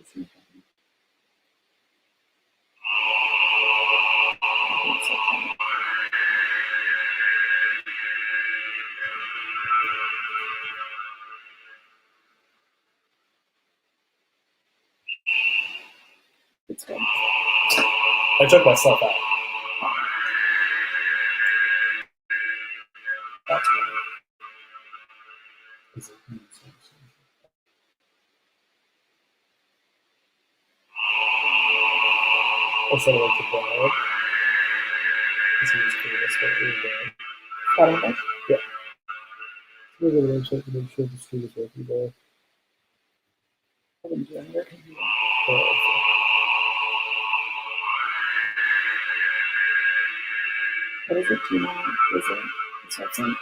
It's good. I took myself out. That's I'll set it up to quiet. This is curious what we're doing. Bottom left. Yeah. We're going to check to make sure the stream is working there. What are you doing? Your computer. What is it? Do you know? Is it this website?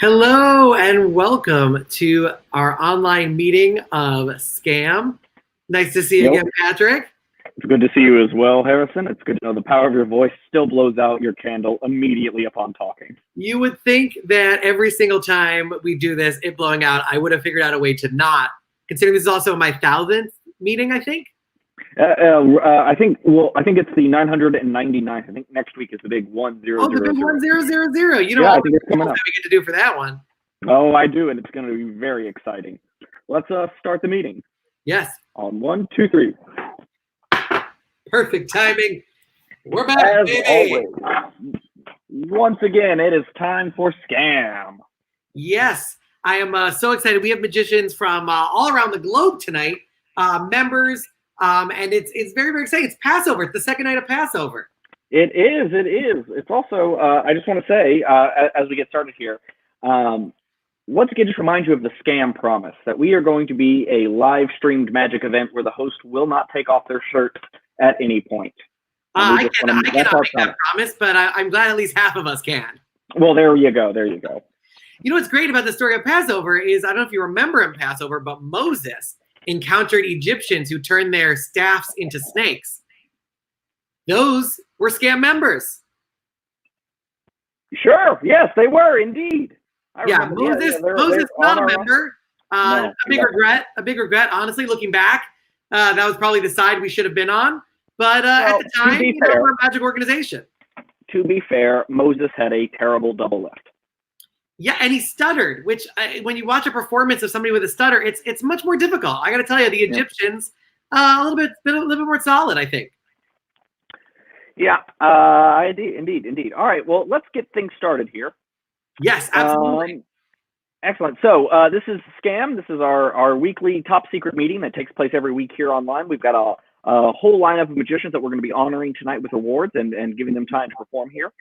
Hello and welcome to our online meeting of Scam. Nice to see you again, Patrick. It's good to see you as well, Harrison. It's good to know the power of your voice still blows out your candle immediately upon talking. You would think that every single time we do this, it blowing out, I would have figured out a way to not, considering this is also my 1,000th meeting, I think. I think it's the 999th. I think next week is the big 1000. Oh, the big 1000. You know, yeah, I think it's coming up. We get to do for that one. Oh, I do, and it's going to be very exciting. Let's start the meeting. Yes. On 1, 2, 3. Perfect timing. We're back, As baby. Always, once again, it is time for Scam. Yes, I am so excited. We have magicians from all around the globe tonight, members. And it's very, very exciting. It's Passover. It's the second night of Passover. It is. It is. It's also. I just want to say, as we get started here, once again, just remind you of the scam promise that we are going to be a live streamed Magic event where the host will not take off their shirt at any point. I cannot make that promise, but I'm glad at least half of us can. Well, there you go. There you go. You know what's great about the story of Passover is, I don't know if you remember in Passover, but Moses encountered Egyptians who turned their staffs into snakes. Those were scam members. Sure. Yes, they were indeed. Moses not a member. A big regret, honestly, looking back. That was probably the side we should have been on. But at the time, we're a magic organization. To be fair, Moses had a terrible double lift. Yeah, and he stuttered, which when you watch a performance of somebody with a stutter, it's much more difficult. I got to tell you, the Egyptians, a little bit more solid, I think. Yeah, indeed. All right, well, let's get things started here. Yes, absolutely. Excellent. So this is Scam. This is our weekly top secret meeting that takes place every week here online. We've got a whole lineup of magicians that we're going to be honoring tonight with awards and giving them time to perform here.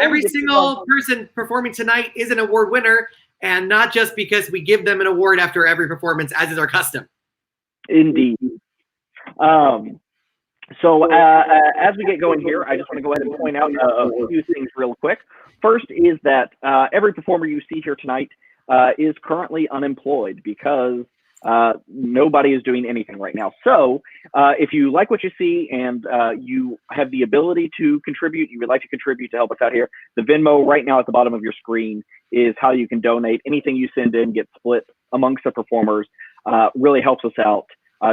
Every single person performing tonight is an award winner, and not just because we give them an award after every performance, as is our custom. Indeed. So as we get going here, I just want to go ahead and point out a few things real quick. First is that every performer you see here tonight is currently unemployed because nobody is doing anything right now. So if you like what you see and you have the ability to contribute, you would like to contribute to help us out here, the Venmo right now at the bottom of your screen is how you can donate. Anything you send in gets split amongst the performers, really helps us out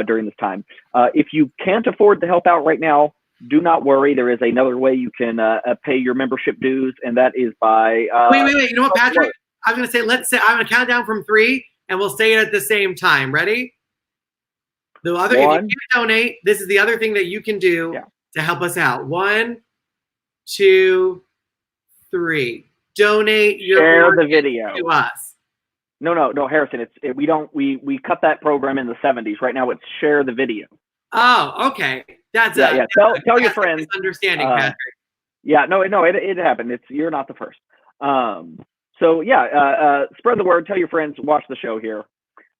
during this time. If you can't afford to help out right now, do not worry. There is another way you can pay your membership dues, and that is by... Wait. You know what, Patrick? I'm going to say, I'm going to count down from 3, and we'll say it at the same time. Ready? If you can't donate, this is the other thing that you can do to help us out. 1, 2, 3. Donate your the video to us. No, Harrison. We cut that program in the 70s. Right now, it's share the video. Oh, okay. That's Tell your friends. Understanding, Patrick. Yeah, no, it happened. You're not the first. Spread the word. Tell your friends. Watch the show here.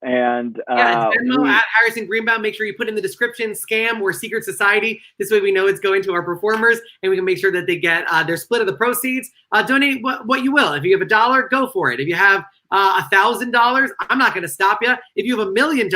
And it's Venmo at Harrison Greenbaum. Make sure you put in the description Scam or Secret Society. This way we know it's going to our performers, and we can make sure that they get their split of the proceeds. Donate what you will. If you have $1, go for it. If you have $1,000, I'm not going to stop you. If you have $1 million,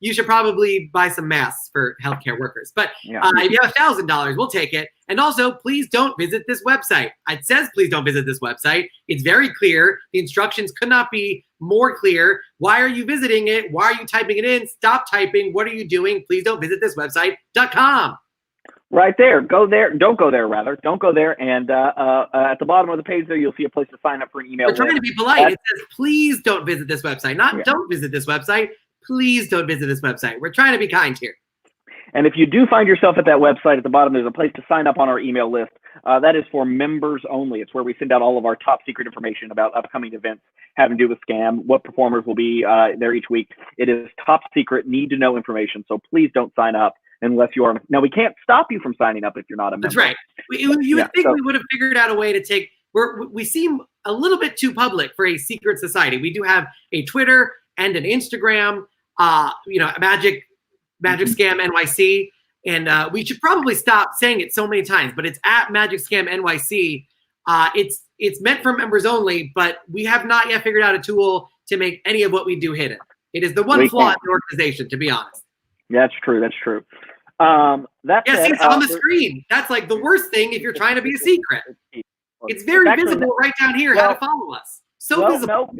you should probably buy some masks for healthcare workers. But if you have $1,000, we'll take it. And also, please don't visit this website. It says please don't visit this website. It's very clear. The instructions could not be more clear. Why are you visiting it? Why are you typing it in? Stop typing. What are you doing? Please don't visit this website.com. Right there. Go there. Don't go there, rather. Don't go there. And at the bottom of the page there, you'll see a place to sign up for an email. We're trying to be polite. It says, please don't visit this website. Don't visit this website. Please don't visit this website. We're trying to be kind here. And if you do find yourself at that website, at the bottom, there's a place to sign up on our email list. That is for members only. It's where we send out all of our top secret information about upcoming events having to do with Scam, what performers will be there each week. It is top secret, need to know information. So please don't sign up unless you are. Now, we can't stop you from signing up if you're not a member. That's right. You would think we would have figured out a way to take, we seem a little bit too public for a secret society. We do have a Twitter and an Instagram, Magic Scam NYC. And we should probably stop saying it so many times, but it's at Magic Scam NYC. It's meant for members only, but we have not yet figured out a tool to make any of what we do hidden. It is the one flaw in the organization, to be honest. That's true. That's true. See, it's on the screen. That's like the worst thing if you're trying to be a secret. It's very visible right down here how to follow us. Visible.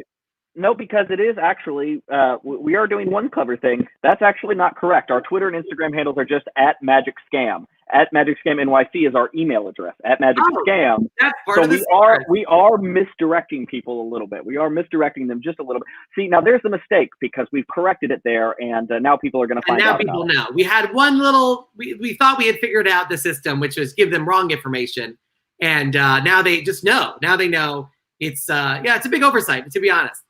No, because it is actually, we are doing one clever thing. That's actually not correct. Our Twitter and Instagram handles are just at Magic Scam. At Magic Scam NYC is our email address. At Magic Scam. That's part of the we are misdirecting people a little bit. We are misdirecting them just a little bit. See, now there's a mistake because we've corrected it there, and now people are going to find out. And now people know. We had one little. We thought we had figured out the system, which was give them wrong information, and now they just know. Now they know it's it's a big oversight, to be honest.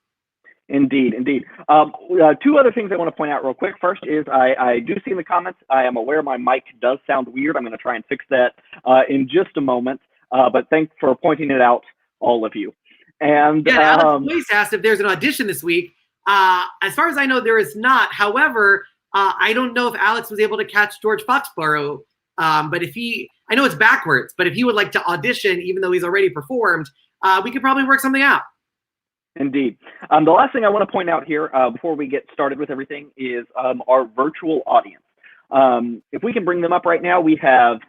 Indeed, indeed. Two other things I want to point out real quick. First is I do see in the comments, I am aware my mic does sound weird. I'm going to try and fix that in just a moment. But thanks for pointing it out, all of you. And yeah, Alex Boyce asked if there's an audition this week. As far as I know, there is not. However, I don't know if Alex was able to catch George Foxborough. But if I know it's backwards, but if he would like to audition, even though he's already performed, we could probably work something out. Indeed. The last thing I want to point out here before we get started with everything is our virtual audience. If we can bring them up right now, we have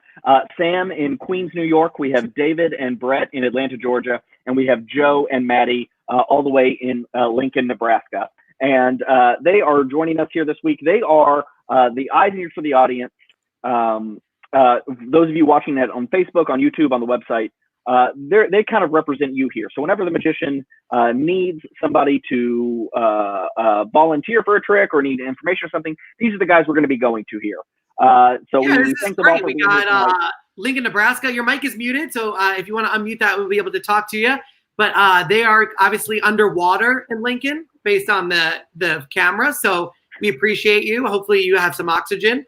Sam in Queens, New York. We have David and Brett in Atlanta, Georgia. And we have Joe and Maddie all the way in Lincoln, Nebraska. And they are joining us here this week. They are the eyes and ears for the audience. Those of you watching that on Facebook, on YouTube, on the website, they kind of represent you here. So whenever the magician needs somebody to volunteer for a trick or need information or something, these are the guys we're going to be going to here. So yeah, we thank them all for we being here got tonight. Lincoln, Nebraska. Your mic is muted, so if you want to unmute that, we'll be able to talk to you. But they are obviously underwater in Lincoln based on the camera, so we appreciate you. Hopefully you have some oxygen.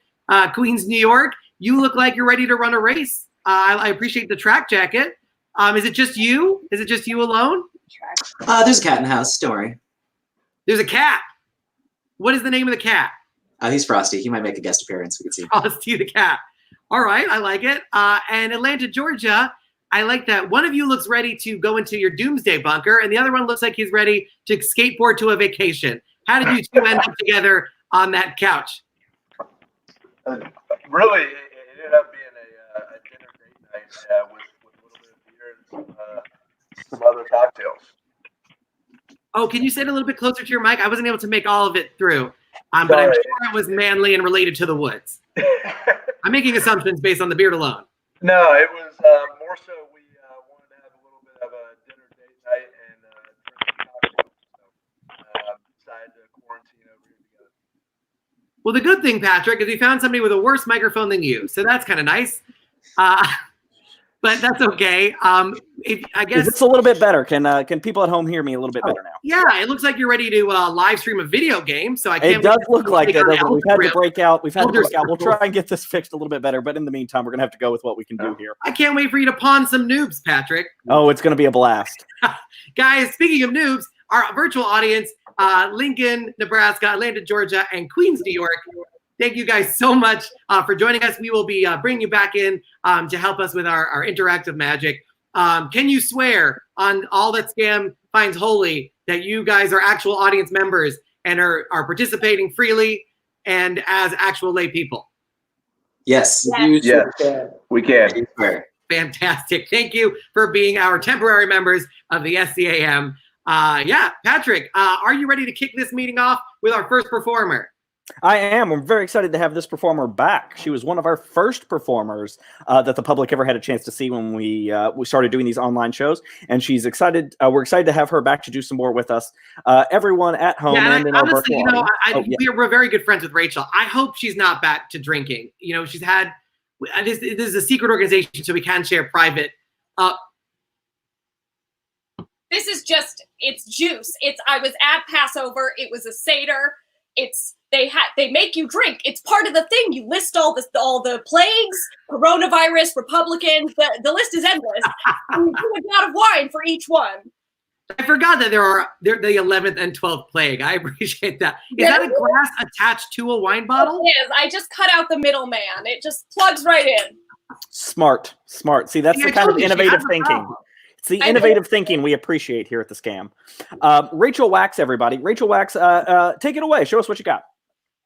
Queens, New York, you look like you're ready to run a race. I appreciate the track jacket. Is it just you? Is it just you alone? There's a cat in the house. Don't worry. There's a cat. What is the name of the cat? He's Frosty. He might make a guest appearance. We can see. Frosty the cat. All right, I like it. And Atlanta, Georgia, I like that. One of you looks ready to go into your doomsday bunker, and the other one looks like he's ready to skateboard to a vacation. How did you two end up together on that couch? Really, it ended up being a dinner date night with a little bit of beer and some other cocktails. Oh, can you say it a little bit closer to your mic? I wasn't able to make all of it through, but I'm sure it was manly and related to the woods. I'm making assumptions based on the beard alone. No, it was more so we wanted to have a little bit of a dinner date night and drink cocktails. So decided to quarantine over here together. Well, the good thing, Patrick, is we found somebody with a worse microphone than you, so that's kind of nice. But that's okay. I guess it's a little bit better. Can people at home hear me a little bit better now? Yeah, it looks like you're ready to live stream a video game. So I can't. It does look like it. We've had to break out. We'll try and get this fixed a little bit better. But in the meantime, we're gonna have to go with what we can do here. I can't wait for you to pawn some noobs, Patrick. Oh, it's gonna be a blast. Guys, speaking of noobs, our virtual audience, Lincoln, Nebraska, Atlanta, Georgia, and Queens, New York. Thank you guys so much for joining us. We will be bringing you back in to help us with our interactive magic. Can you swear on all that Scam finds holy that you guys are actual audience members and are participating freely and as actual lay people? Yes. Yes, we can. Fantastic. Thank you for being our temporary members of the SCAM. Yeah, Patrick, are you ready to kick this meeting off with our first performer? I am. I'm very excited to have this performer back. She was one of our first performers that the public ever had a chance to see when we started doing these online shows, and she's excited. We're excited to have her back to do some more with us. Everyone at home and in our virtual audience. We're very good friends with Rachel. I hope she's not back to drinking. You know, she's had. This is a secret organization, so we can share private. This is just, it's juice. I was at Passover. It was a Seder. They make you drink. It's part of the thing. You list all the plagues, coronavirus, Republicans. The list is endless. You do a lot of wine for each one. I forgot that they're the 11th and 12th plague. I appreciate that. Is that a glass attached to a wine bottle? It is. I just cut out the middleman. It just plugs right in. Smart. See, that's the kind of innovative thinking. It's the innovative thinking we appreciate here at the Scam. Rachel Wax, everybody. Rachel Wax, take it away. Show us what you got.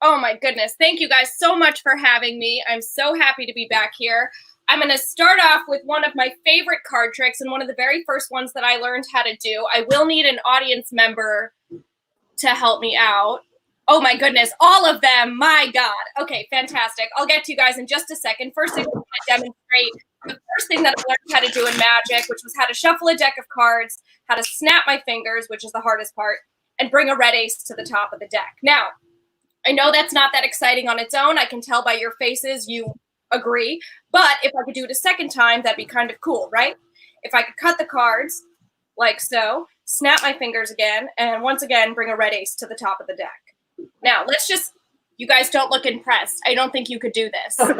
Oh my goodness. Thank you guys so much for having me. I'm so happy to be back here. I'm going to start off with one of my favorite card tricks and one of the very first ones that I learned how to do. I will need an audience member to help me out. Oh my goodness, all of them. My God. Okay, fantastic. I'll get to you guys in just a second. First thing I'm going to demonstrate the first thing that I learned how to do in Magic, which was how to shuffle a deck of cards, how to snap my fingers, which is the hardest part, and bring a red ace to the top of the deck. Now, I know that's not that exciting on its own. I can tell by your faces you agree. But if I could do it a second time, that'd be kind of cool, right? If I could cut the cards like so, snap my fingers again, and once again, bring a red ace to the top of the deck. Now, you guys don't look impressed. I don't think you could do this. Certainly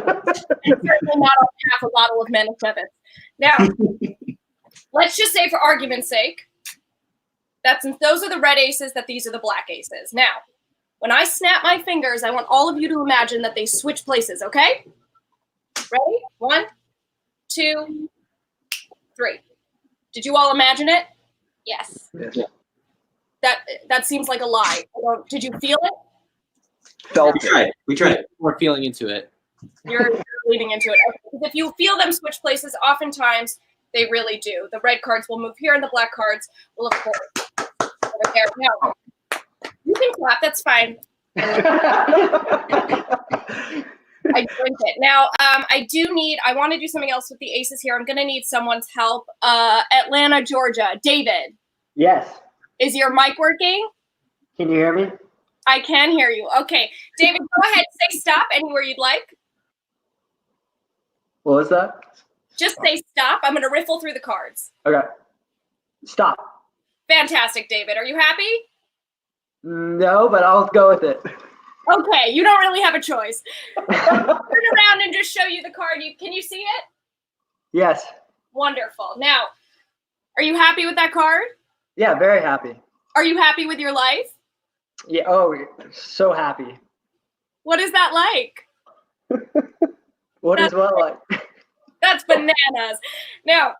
not on half a bottle of Manischewitz. Now, let's just say for argument's sake, that since those are the red aces, that these are the black aces. Now, when I snap my fingers, I want all of you to imagine that they switch places, okay? Ready? 1, 2, 3. Did you all imagine it? Yes. Yeah. That seems like a lie. Did you feel it? Felt We tried. We're feeling into it. You're leading into it. Because if you feel them switch places, oftentimes they really do. The red cards will move here, and the black cards will, of course, over there. Now, you can clap. That's fine. I drink it. Now, I want to do something else with the aces here. I'm going to need someone's help. Atlanta, Georgia. David. Yes. Is your mic working? Can you hear me? I can hear you. Okay. David, go ahead. Say stop anywhere you'd like. What was that? Just say stop. I'm going to riffle through the cards. Okay. Stop. Fantastic, David. Are you happy? No, but I'll go with it. Okay. You don't really have a choice. Turn around and just show you the card. Can you see it? Yes. Wonderful. Now, are you happy with that card? Yeah, very happy. Are you happy with your life? Yeah. Oh, so happy. What is that like? What is what like? That's bananas. Now,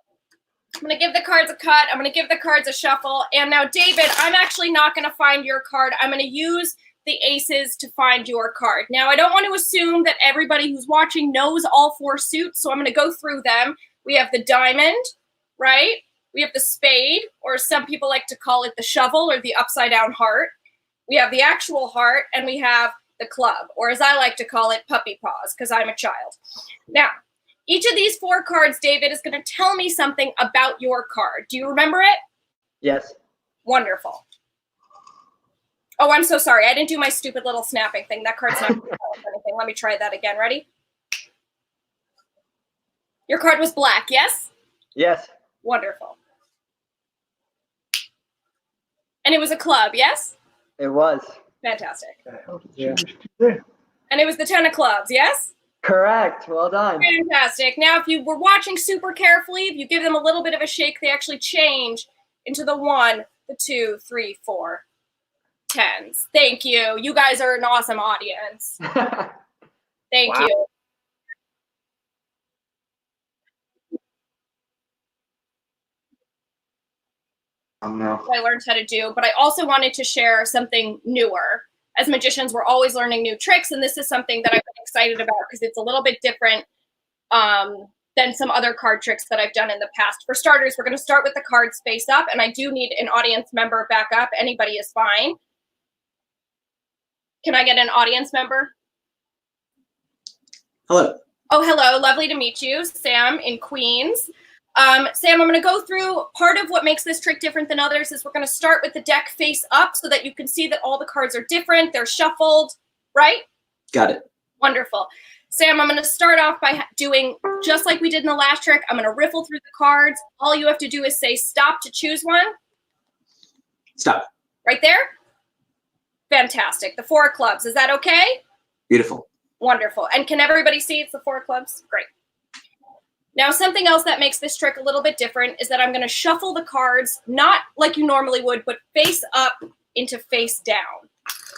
I'm going to give the cards a cut. I'm going to give the cards a shuffle. And now, David, I'm actually not going to find your card. I'm going to use the aces to find your card. Now, I don't want to assume that everybody who's watching knows all 4 suits, so I'm going to go through them. We have the diamond, right? We have the spade, or some people like to call it the shovel or the upside down heart. We have the actual heart, and we have the club, or as I like to call it, puppy paws, because I'm a child. Now, each of these 4 cards, David, is going to tell me something about your card. Do you remember it? Yes. Wonderful. Oh, I'm so sorry. I didn't do my stupid little snapping thing. That card's not going to tell us anything. Let me try that again. Ready? Your card was black, yes? Yes. Wonderful. And it was a club, yes? It was. Fantastic. Yeah. And it was the 10 of clubs, yes? Correct. Well done. Fantastic. Now, if you were watching super carefully, if you give them a little bit of a shake, they actually change into the 1, the 2, 3, 4, 10s. Thank you. You guys are an awesome audience. Thank you. I learned how to do, but I also wanted to share something newer. As magicians, we're always learning new tricks, and this is something that I'm excited about because it's a little bit different than some other card tricks that I've done in the past. For starters, we're going to start with the cards face up, and I do need an audience member back up. Anybody is fine. Can I get an audience member? Hello. Oh, hello. Lovely to meet you. Sam in Queens. Sam, I'm going to go through part of what makes this trick different than others is we're going to start with the deck face up so that you can see that all the cards are different. They're shuffled, right? Got it. Wonderful. Sam, I'm going to start off by doing just like we did in the last trick. I'm going to riffle through the cards. All you have to do is say stop to choose one. Stop. Right there? Fantastic. The 4 of clubs. Is that okay? Beautiful. Wonderful. And can everybody see it's the 4 of clubs? Great. Now, something else that makes this trick a little bit different is that I'm going to shuffle the cards, not like you normally would, but face up into face down,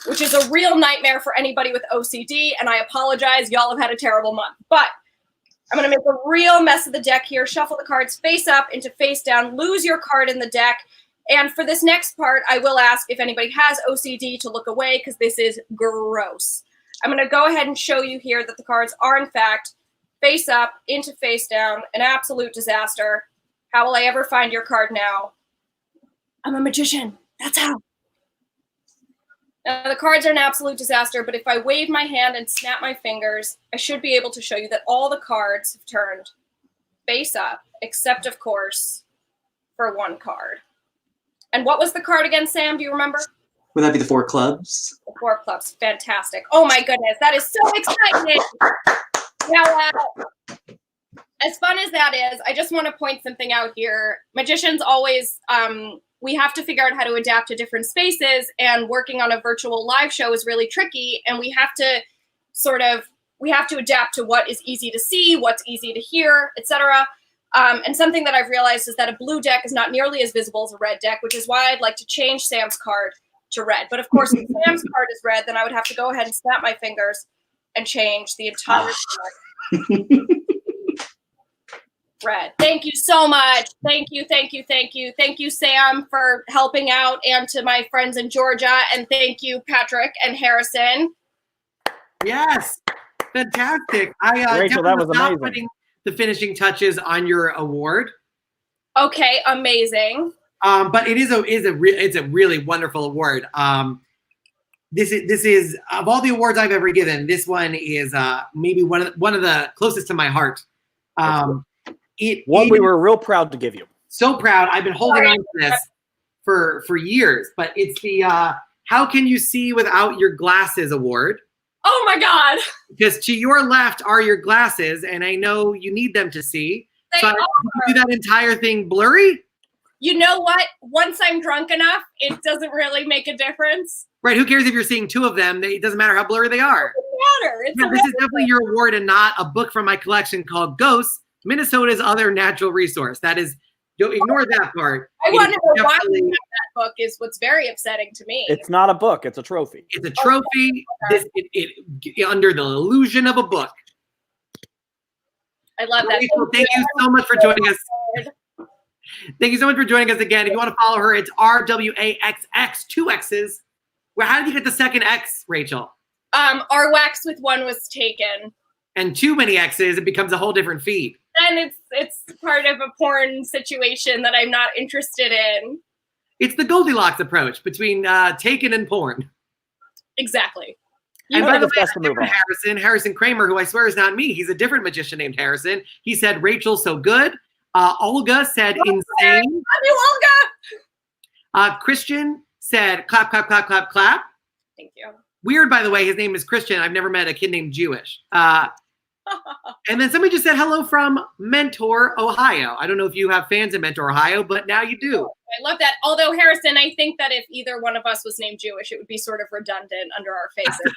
which is a real nightmare for anybody with OCD, and I apologize. Y'all have had a terrible month. But I'm going to make a real mess of the deck here, shuffle the cards face up into face down, lose your card in the deck, and for this next part, I will ask if anybody has OCD to look away because this is gross. I'm going to go ahead and show you here that the cards are, in fact, face up into face down, an absolute disaster. How will I ever find your card now? I'm a magician. That's how. Now, the cards are an absolute disaster, but if I wave my hand and snap my fingers, I should be able to show you that all the cards have turned face up, except, of course, for 1 card. And what was the card again, Sam? Do you remember? Would that be the 4 clubs? The 4 clubs. Fantastic. Oh, my goodness. That is so exciting. Now, as fun as that is, I just want to point something out here. Magicians always we have to figure out how to adapt to different spaces, and working on a virtual live show is really tricky, and we have to adapt to what is easy to see, what's easy to hear, etc. And something that I've realized is that a blue deck is not nearly as visible as a red deck, which is why I'd like to change Sam's card to red. But of course, if Sam's card is red, then I would have to go ahead and snap my fingers and change the entire red. Thank you so much. Thank you, thank you, thank you. Thank you, Sam, for helping out, and to my friends in Georgia. And thank you, Patrick and Harrison. Yes, fantastic. Rachel, that was amazing. Putting the finishing touches on your award. Okay, amazing. But it's a really wonderful award. This is of all the awards I've ever given, this one is maybe one of the closest to my heart. We were real proud to give you. So proud. I've been holding on to this for years, but it's the How Can You See Without Your Glasses award. Oh my God. Because to your left are your glasses, and I know you need them to see. So did you do that entire thing blurry? You know what? Once I'm drunk enough, it doesn't really make a difference. Right. Who cares if you're seeing two of them? It doesn't matter how blurry they are. It doesn't matter. This is definitely your award, and not a book from my collection called Ghosts, Minnesota's Other Natural Resource. That is, don't ignore that part. I want to know why we have that book is what's very upsetting to me. It's not a book, it's a trophy. It's a trophy. Under the illusion of a book. I love that. Thank you so much for joining us. Thank you so much for joining us again. If you want to follow her, it's RWAXX, 2 X's. How did you get the second X, Rachel? Our wax with one was taken. And too many X's, it becomes a whole different feed. And it's part of a porn situation that I'm not interested in. It's the Goldilocks approach between taken and porn. Exactly. And by the way, Harrison Kramer, who I swear is not me, he's a different magician named Harrison. He said, Rachel, so good. Olga said, insane. Love you, Olga. Christian said, clap, clap, clap, clap, clap. Thank you. Weird, by the way, his name is Christian. I've never met a kid named Jewish. And then somebody just said hello from Mentor, Ohio. I don't know if you have fans in Mentor, Ohio, but now you do. I love that. Although, Harrison, I think that if either one of us was named Jewish, it would be sort of redundant under our faces.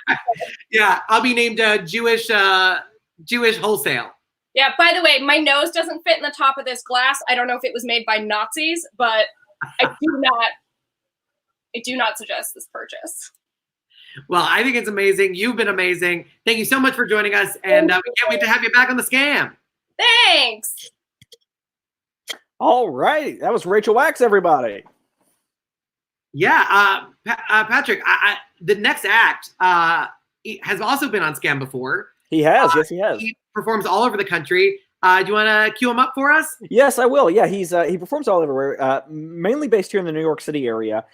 Yeah, I'll be named Jewish Wholesale. Yeah, by the way, my nose doesn't fit in the top of this glass. I don't know if it was made by Nazis, but I do not suggest this purchase. Well, I think it's amazing. You've been amazing. Thank you so much for joining us, and we can't wait to have you back on the scam. Thanks. All right. That was Rachel Wax, everybody. Yeah. Patrick, the next act has also been on Scam before. He has. Yes, he has. He performs all over the country. Do you want to cue him up for us? Yes, I will. Yeah, he performs all everywhere, mainly based here in the New York City area,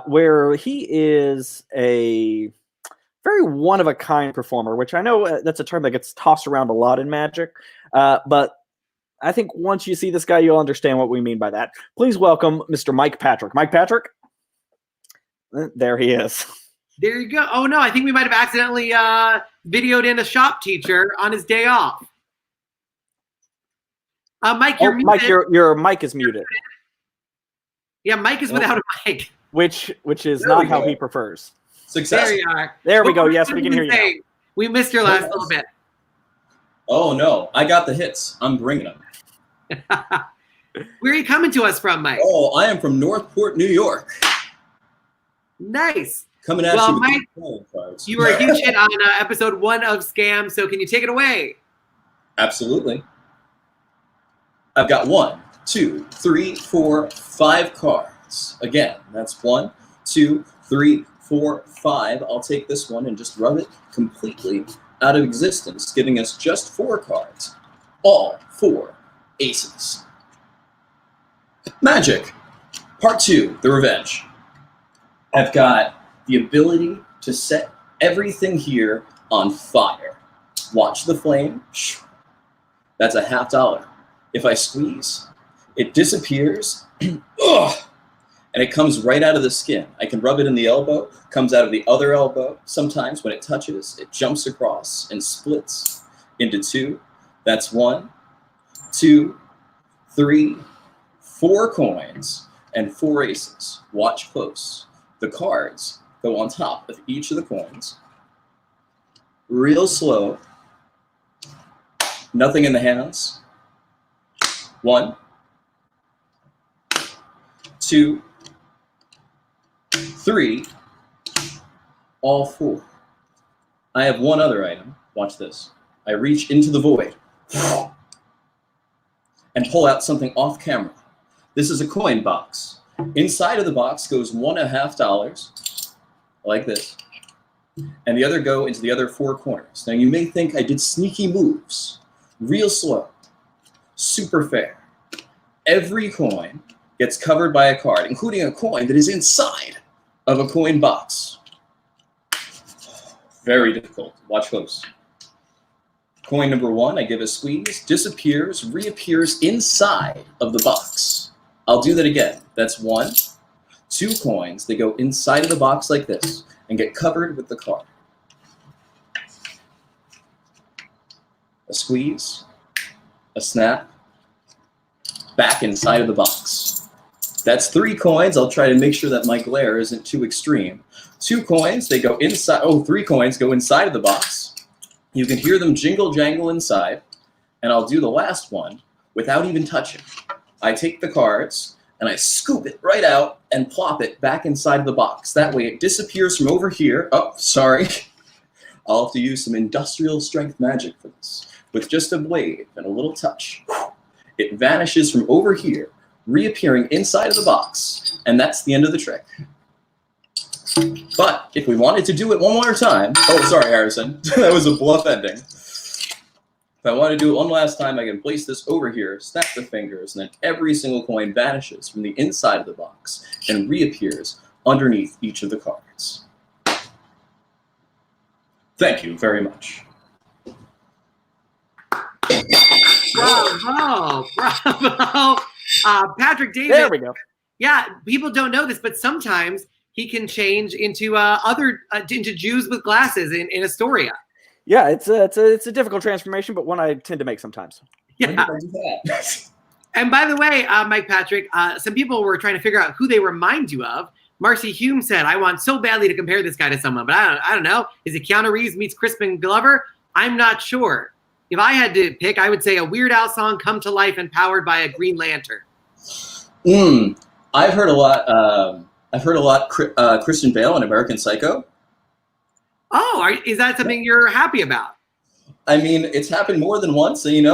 where he is a very one-of-a-kind performer, which I know that's a term that gets tossed around a lot in magic, but I think once you see this guy, you'll understand what we mean by that. Please welcome Mr. Mike Patrick. Mike Patrick? There he is. There you go. Oh, no, I think we might have accidentally videoed in a shop teacher on his day off. Mike, you're muted. Mike, your mic is muted. Yeah, Mike is without a mic. Which is not how he prefers. Success. There you are. There we go. Yes, we can hear you now. We missed your last little bit. Oh, no. I got the hits. I'm bringing them. Where are you coming to us from, Mike? Oh, I am from Northport, New York. Nice. Coming at you with Mike, you were a huge hit on episode 1 of Scam, so can you take it away? Absolutely. I've got 1, 2, 3, 4, 5 cards. Again, that's 1, 2, 3, 4, 5. I'll take this one and just rub it completely out of existence, giving us just 4 cards. All 4 aces. Magic. Part 2, the revenge. I've got the ability to set everything here on fire. Watch the flame. That's a $50. If I squeeze, it disappears, and it comes right out of the skin. I can rub it in the elbow, comes out of the other elbow. Sometimes when it touches, it jumps across and splits into 2. That's 1, 2, 3, 4 coins. and 4 aces. Watch close. The cards go on top of each of the coins. Real slow. Nothing in the hands. 1, 2, 3, all 4. I have one other item. Watch this. I reach into the void and pull out something off camera. This is a coin box. Inside of the box goes $1.50, like this, and the other go into the other 4 corners. Now you may think I did sneaky moves, real slow, super fair. Every coin gets covered by a card, including a coin that is inside of a coin box. Very difficult. Watch close. Coin number 1, I give a squeeze, disappears, reappears inside of the box. I'll do that again. That's 1, 2 coins. They go inside of the box like this and get covered with the card. A squeeze, a snap, back inside of the box. That's 3 coins. I'll try to make sure that my glare isn't too extreme. 2 coins, they go inside. Oh, 3 coins go inside of the box. You can hear them jingle jangle inside, and I'll do the last one without even touching. I take the cards and I scoop it right out and plop it back inside the box. That way it disappears from over here. Oh, sorry. I'll have to use some industrial strength magic for this. With just a blade and a little touch, it vanishes from over here, reappearing inside of the box, and that's the end of the trick. But if we wanted to do it one more time, oh, sorry, Harrison, that was a bluff ending. If I want to do it one last time, I can place this over here, snap the fingers, and then every single coin vanishes from the inside of the box and reappears underneath each of the cards. Thank you very much. Bravo, bravo. Patrick Davis. There we go. Yeah, people don't know this, but sometimes he can change into into Jews with glasses in Astoria. Yeah, it's a difficult transformation, but one I tend to make sometimes. Yeah. And by the way, Mike Patrick, some people were trying to figure out who they remind you of. Marcy Hume said, "I want so badly to compare this guy to someone, but I don't know. Is it Keanu Reeves meets Crispin Glover? I'm not sure. If I had to pick, I would say a Weird Al song come to life and powered by a Green Lantern." I've heard a lot. Christian Bale in American Psycho. Oh, is that something you're happy about? I mean, it's happened more than once, and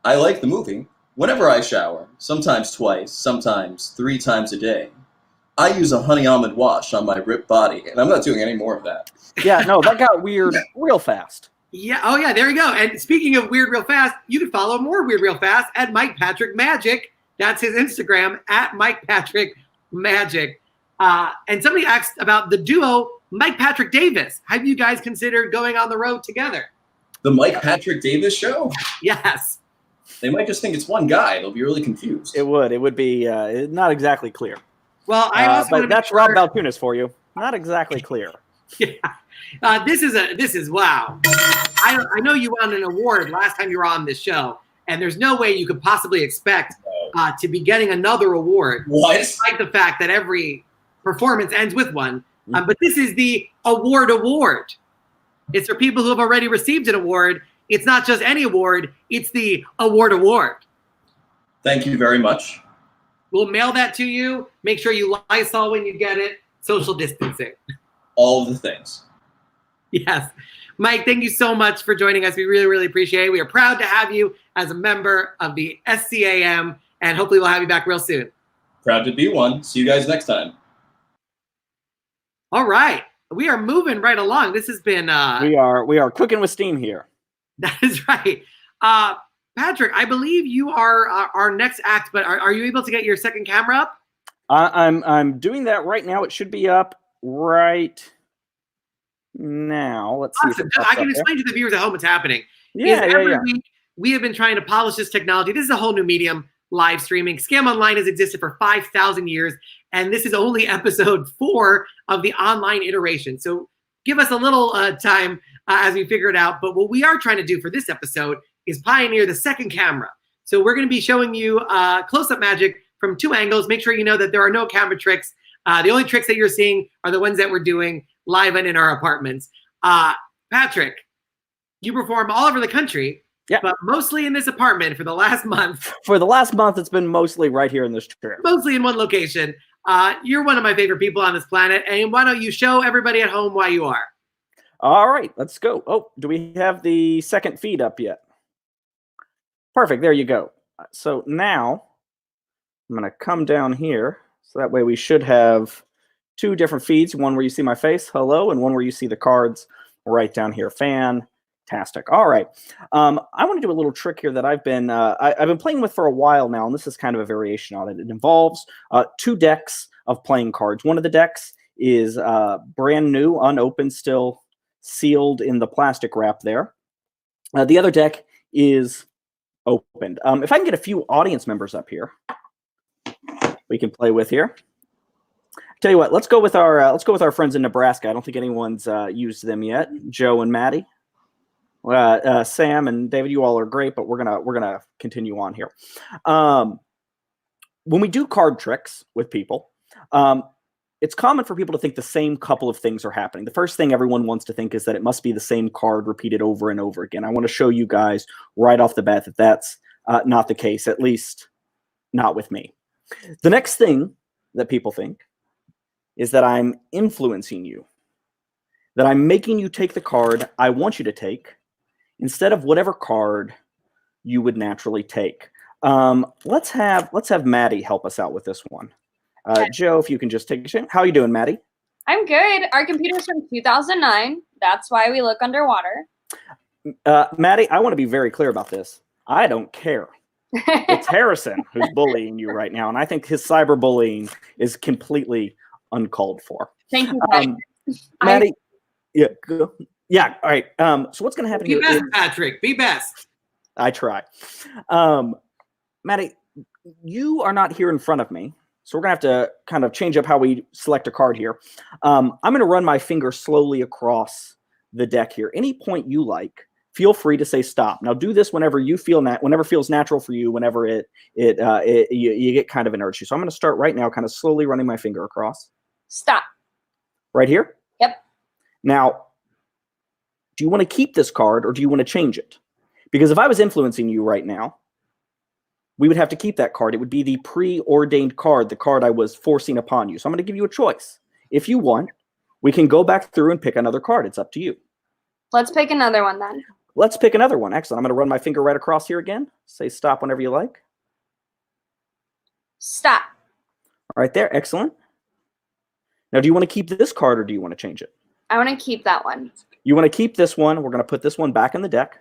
I like the movie. Whenever I shower, sometimes twice, sometimes 3 times a day, I use a honey almond wash on my ripped body, and I'm not doing any more of that. Yeah, no, that got weird real fast. Yeah. Oh, yeah. There you go. And speaking of weird real fast, you can follow more weird real fast at Mike Patrick Magic. That's his Instagram, at Mike Patrick Magic. And somebody asked about the duo Mike Patrick Davis. Have you guys considered going on the road together? The Mike Patrick Davis show? Yes. They might just think it's one guy. They'll be really confused. It would be not exactly clear. Well, I also but that's Rob Baltunis for you. Not exactly clear. Yeah. This is wow. I know you won an award last time you were on this show, and there's no way you could possibly expect to be getting another award. What? Despite the fact that every performance ends with one. But this is the award. It's for people who have already received an award. It's not just any award. It's the award. Thank you very much. We'll mail that to you. Make sure you Lysol when you get it. Social distancing. All of the things. Yes. Mike, thank you so much for joining us. We really, really appreciate it. We are proud to have you as a member of the SCAM, and hopefully we'll have you back real soon. Proud to be one. See you guys next time. All right. We are moving right along. This has been... We are cooking with steam here. That is right. Patrick, I believe you are our next act, but are you able to get your second camera up? I'm doing that right now. It should be up right now. Let's see. Awesome. I can explain to the viewers at home what's happening. Yeah. Every week we have been trying to polish this technology. This is a whole new medium, live streaming. Scam Online has existed for 5,000 years, and this is only episode 4 of the online iteration. So give us a little time as we figure it out. But what we are trying to do for this episode is pioneer the second camera. So we're going to be showing you close-up magic from 2 angles. Make sure you know that there are no camera tricks. The only tricks that you're seeing are the ones that we're doing live and in our apartments. Patrick, you perform all over the country, but mostly in this apartment for the last month. For the last month, it's been mostly right here in this chair. Mostly in one location. You're one of my favorite people on this planet, and why don't you show everybody at home why you are? All right, let's go. Oh, do we have the second feed up yet? Perfect, there you go. So now I'm gonna come down here. So that way we should have 2 different feeds, one where you see my face, hello, and one where you see the cards right down here. Fantastic. All right. I want to do a little trick here that I've been playing with for a while now, and this is kind of a variation on it. It involves 2 decks of playing cards. One of the decks is brand new, unopened, still sealed in the plastic wrap there. The other deck is opened. If I can get a few audience members up here, we can play with here. Tell you what, let's go with our friends in Nebraska. I don't think anyone's used them yet. Joe and Maddie, Sam and David, you all are great, but we're gonna continue on here. When we do card tricks with people, it's common for people to think the same couple of things are happening. The first thing everyone wants to think is that it must be the same card repeated over and over again. I want to show you guys right off the bat that that's not the case, at least not with me. The next thing that people think is that I'm influencing you, that I'm making you take the card I want you to take instead of whatever card you would naturally take. Let's have Maddie help us out with this one. Joe, if you can just take a shot. How are you doing, Maddie? I'm good. Our computer's from 2009. That's why we look underwater. Maddie, I want to be very clear about this. I don't care. It's Harrison who's bullying you right now, and I think his cyberbullying is completely uncalled for. Thank you, Maddie. Yeah, yeah. All right. So what's going to happen here? Be best, is, Patrick. Be best. I try. Maddie, you are not here in front of me, so we're going to have to kind of change up how we select a card here. I'm going to run my finger slowly across the deck here. Any point you like, feel free to say stop. Now do this whenever you feel whenever feels natural for you, whenever you get kind of an urge. So I'm going to start right now, kind of slowly running my finger across. Stop. Right here? Yep. Now, do you want to keep this card or do you want to change it? Because if I was influencing you right now, we would have to keep that card. It would be the preordained card, the card I was forcing upon you. So I'm going to give you a choice. If you want, we can go back through and pick another card. It's up to you. Let's pick another one then. Let's pick another one. Excellent. I'm going to run my finger right across here again. Say stop whenever you like. Stop. Right there. Excellent. Now, do you want to keep this card or do you want to change it? I want to keep that one. You want to keep this one. We're going to put this one back in the deck.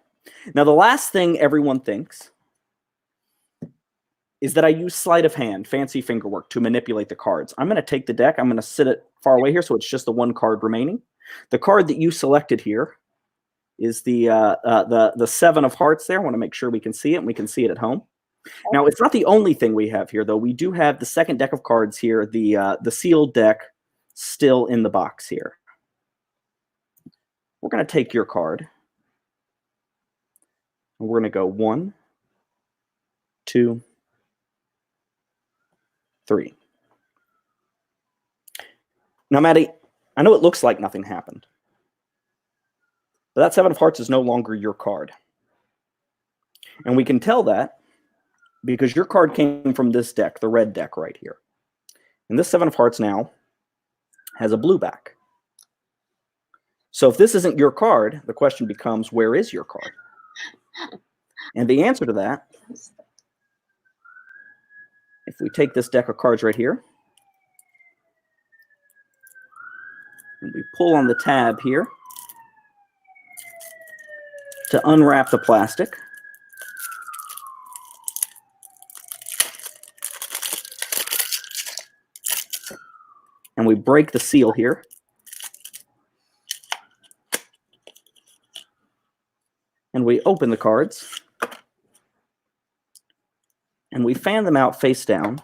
Now, the last thing everyone thinks is that I use sleight of hand, fancy finger work, to manipulate the cards. I'm going to take the deck. I'm going to sit it far away here, so it's just the one card remaining. The card that you selected here is the 7 of hearts there. I want to make sure we can see it, and we can see it at home. Now, it's not the only thing we have here, though. We do have the second deck of cards here, the sealed deck still in the box here. We're going to take your card, and we're going to go 1, 2, 3. Now, Maddie, I know it looks like nothing happened, but that 7 of hearts is no longer your card. And we can tell that because your card came from this deck, the red deck right here. And this 7 of hearts now has a blue back. So if this isn't your card, the question becomes, where is your card? And the answer to that, if we take this deck of cards right here, and we pull on the tab here to unwrap the plastic, and we break the seal here, and we open the cards, and we fan them out face down,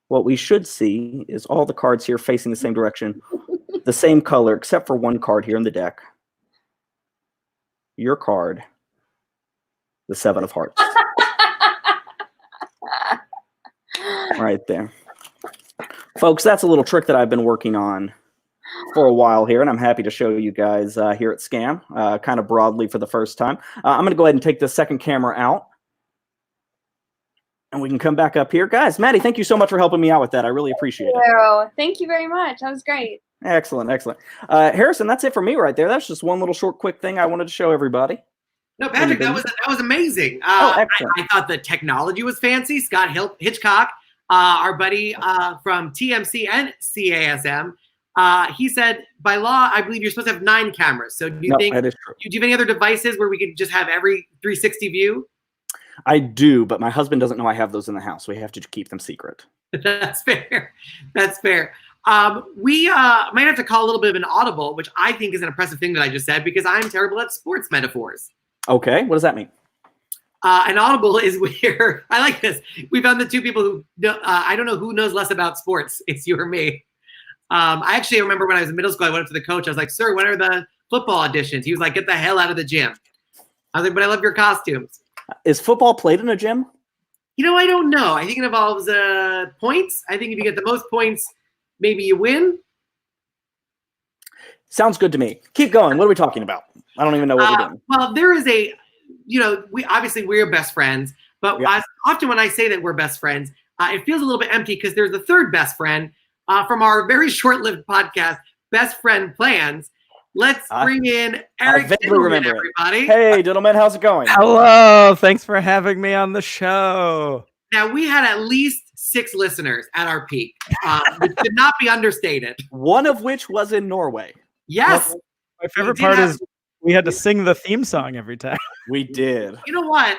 what we should see is all the cards here facing the same direction, the same color, except for one card here in the deck. Your card, the 7 of hearts. Right there. Folks, that's a little trick that I've been working on for a while here, and I'm happy to show you guys here at Scam, kind of broadly for the first time. I'm going to go ahead and take the second camera out, and we can come back up here. Guys, Maddie, thank you so much for helping me out with that. I really appreciate it. Thank you very much. That was great. Excellent, excellent. Harrison, that's it for me right there. That's just one little short, quick thing I wanted to show everybody. No, Patrick, that was amazing. Excellent. I thought the technology was fancy. Scott Hitchcock, our buddy from TMC and CASM, he said, by law, I believe you're supposed to have 9 cameras. So do you think, that is true. do you have any other devices where we could just have every 360 view? I do, but my husband doesn't know I have those in the house. We have to keep them secret. That's fair. That's fair. We might have to call a little bit of an audible, which I think is an impressive thing that I just said, because I'm terrible at sports metaphors. Okay, what does that mean? An audible is where, I like this. We found the two people who, I don't know who knows less about sports. It's you or me. I actually remember when I was in middle school, I went up to the coach. I was like, sir, when are the football auditions? He was like, get the hell out of the gym. I was like, but I love your costumes. Is football played in a gym? You know, I don't know. I think it involves points. I think if you get the most points, maybe you win. Sounds good to me. Keep going. What are we talking about? I don't even know what we're doing. Well, there is we're best friends, but often when I say that we're best friends, it feels a little bit empty because there's a third best friend from our very short-lived podcast, Best Friend Plans. Let's bring in Eric Diddleman, everybody. Hey, Diddleman, how's it going? Hello. Thanks for having me on the show. Now, we had at least 6 listeners at our peak, which could not be understated. One of which was in Norway. Yes. My favorite part is we had to sing the theme song every time. We did. You know what?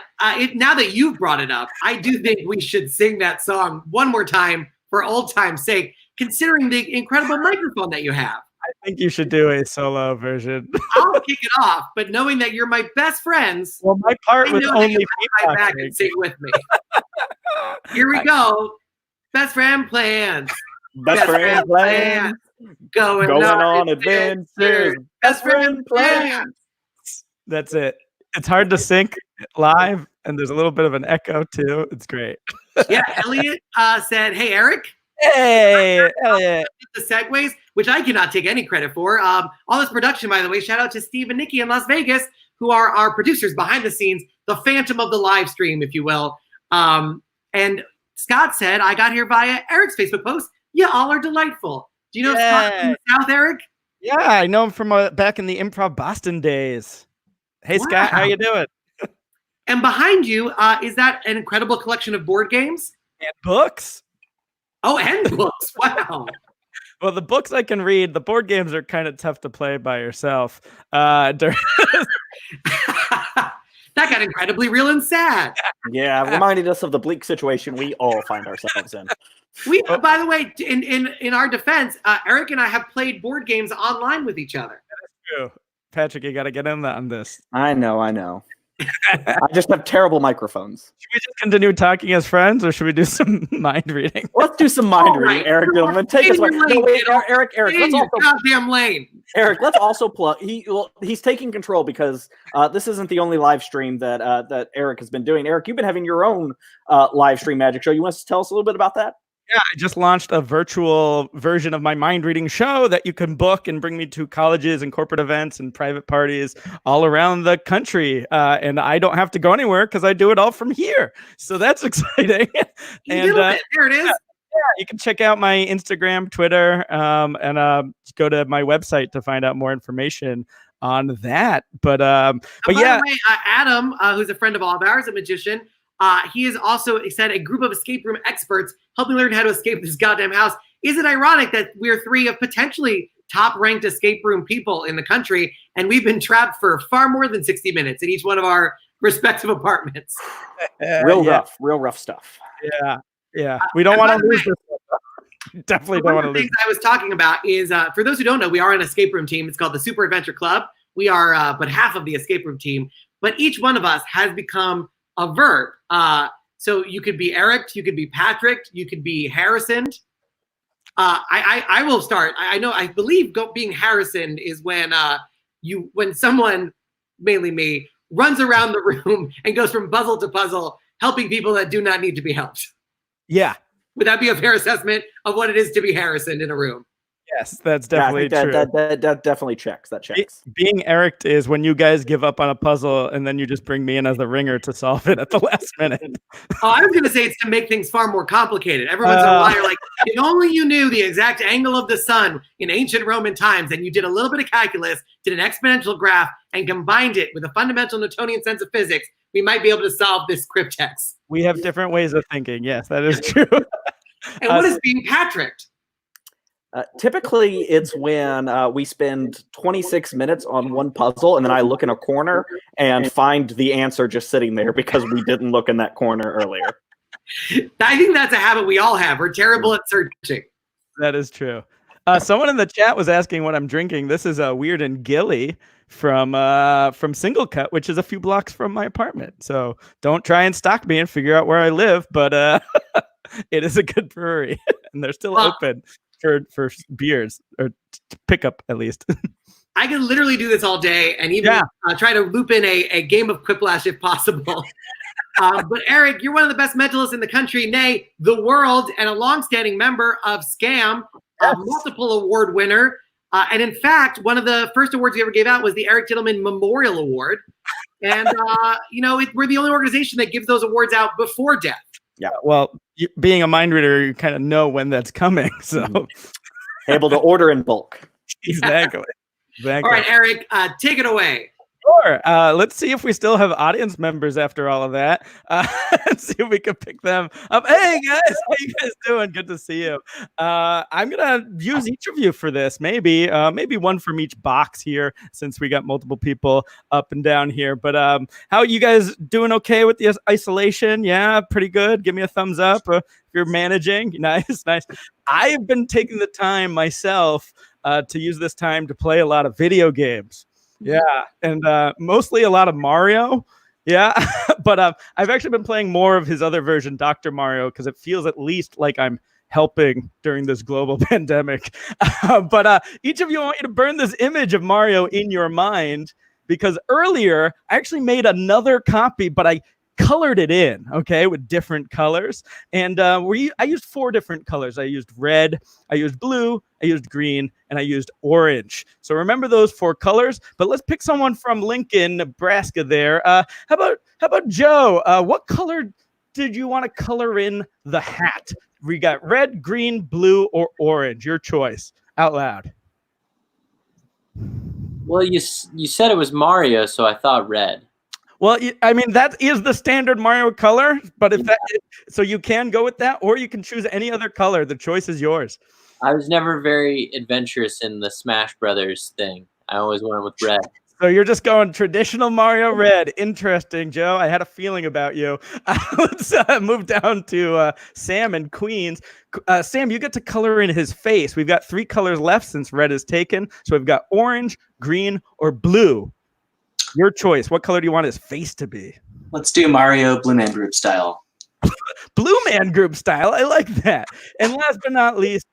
Now that you've brought it up, I do think we should sing that song one more time for old time's sake, considering the incredible microphone that you have. I think you should do a solo version. I'll kick it off, but knowing that you're my best friends, well, my part was only my back and sing with me. Here we go. Best friend plans. Best friend plans. Going on adventures. Best friend plans. That's it. It's hard to sync live, and there's a little bit of an echo too. It's great. Yeah, Elliot said, "Hey, Eric." Hey, Elliot. The segues, which I cannot take any credit for. All this production, by the way, shout out to Steve and Nikki in Las Vegas, who are our producers behind the scenes, the phantom of the live stream, if you will. And Scott said, I got here via Eric's Facebook post. Yeah, all are delightful. Do you know Scott from the South, Eric? Yeah, I know him from back in the Improv Boston days. Hey, wow. Scott, how you doing? And behind you, is that an incredible collection of board games? And books. Oh, and books. Wow. Well, the books I can read. The board games are kind of tough to play by yourself. That got incredibly real and sad. Yeah, reminded us of the bleak situation we all find ourselves in. We, by the way, in our defense, Eric and I have played board games online with each other. That's true. Patrick, you got to get in on this. I know. I just have terrible microphones. Should we just continue talking as friends, or should we do some mind reading? Let's do some mind reading, Eric. Diddleman, take us away. No, wait, Eric. Let's also goddamn lane. Eric, let's also plug. He's taking control because this isn't the only live stream that Eric has been doing. Eric, you've been having your own live stream magic show. You want to tell us a little bit about that? Yeah, I just launched a virtual version of my mind reading show that you can book and bring me to colleges and corporate events and private parties all around the country. And I don't have to go anywhere because I do it all from here. So that's exciting. And there it is. Yeah, you can check out my Instagram, Twitter, and go to my website to find out more information on that. But yeah. By the way, Adam, who's a friend of all of ours, a magician, he is also said a group of escape room experts helping learn how to escape this goddamn house. Is it ironic that we're 3 of potentially top-ranked escape room people in the country, and we've been trapped for far more than 60 minutes in each one of our respective apartments? Real rough stuff. Yeah. We don't want to lose this. Definitely don't want to lose. One of the things I was talking about is, for those who don't know, we are an escape room team. It's called the Super Adventure Club. We are but half of the escape room team, but each one of us has become a verb. So you could be Eric, you could be Patrick, you could be Harrison. I will start. I believe being Harrison is when someone, mainly me, runs around the room and goes from puzzle to puzzle, helping people that do not need to be helped. Yeah, Would that be a fair assessment of what it is to be Harrison in a room? Yes, that's Yeah, I definitely think true. that definitely checks. That checks. Being Eric is when you guys give up on a puzzle and then you just bring me in as the ringer to solve it at the last minute. Oh, I was going to say it's to make things far more complicated. Everyone's a liar. Like, if only you knew the exact angle of the sun in ancient Roman times, and you did a little bit of calculus, did an exponential graph, and combined it with a fundamental Newtonian sense of physics, we might be able to solve this cryptex. We have different ways of thinking. Yes, that is true. And what is being Patricked? Typically, it's when we spend 26 minutes on one puzzle, and then I look in a corner and find the answer just sitting there because we didn't look in that corner earlier. I think that's a habit we all have. We're terrible at searching. That is true. Someone in the chat was asking what I'm drinking. This is a Weird and Gilly from Single Cut, which is a few blocks from my apartment. So don't try and stalk me and figure out where I live, but it is a good brewery, and they're still open for beers, or pickup at least. I can literally do this all day and even try to loop in a game of Quiplash if possible. But Eric, you're one of the best mentalists in the country, nay, the world, and a longstanding member of SCAM, a multiple award winner. And in fact, one of the first awards we ever gave out was the Eric Titleman Memorial Award. And, we're the only organization that gives those awards out before death. Yeah, well, being a mind reader, you kind of know when that's coming. So able to order in bulk. Exactly. All right, Eric, take it away. Sure. Let's see if we still have audience members after all of that. Let's see if we can pick them up. Hey, guys. How you guys doing? Good to see you. I'm going to use each of you for this. Maybe one from each box here, since we got multiple people up and down here. But how are you guys doing okay with the isolation? Yeah, pretty good. Give me a thumbs up if you're managing. Nice, nice. I've been taking the time myself to use this time to play a lot of video games. Yeah, and mostly a lot of Mario. Yeah, but I've actually been playing more of his other version, Dr. Mario, because it feels at least like I'm helping during this global pandemic. But each of you, I want you to burn this image of Mario in your mind, because earlier I actually made another copy, but I colored it in, okay, with different colors. And I used 4 different colors. I used red, I used blue, I used green, and I used orange. So remember those 4 colors. But let's pick someone from Lincoln, Nebraska there. How about Joe? What color did you want to color in the hat? We got red, green, blue, or orange. Your choice. Out loud. Well, you said it was Mario, so I thought red. Well, I mean, that is the standard Mario color, but so you can go with that, or you can choose any other color. The choice is yours. I was never very adventurous in the Smash Brothers thing. I always went with red. So you're just going traditional Mario red. Interesting, Joe. I had a feeling about you. Let's move down to Sam in Queens. Sam, you get to color in his face. We've got 3 colors left since red is taken. So we've got orange, green, or blue. Your choice. What color do you want his face to be? Let's do Mario Blue Man Group style. Blue Man Group style. I like that. And last but not least,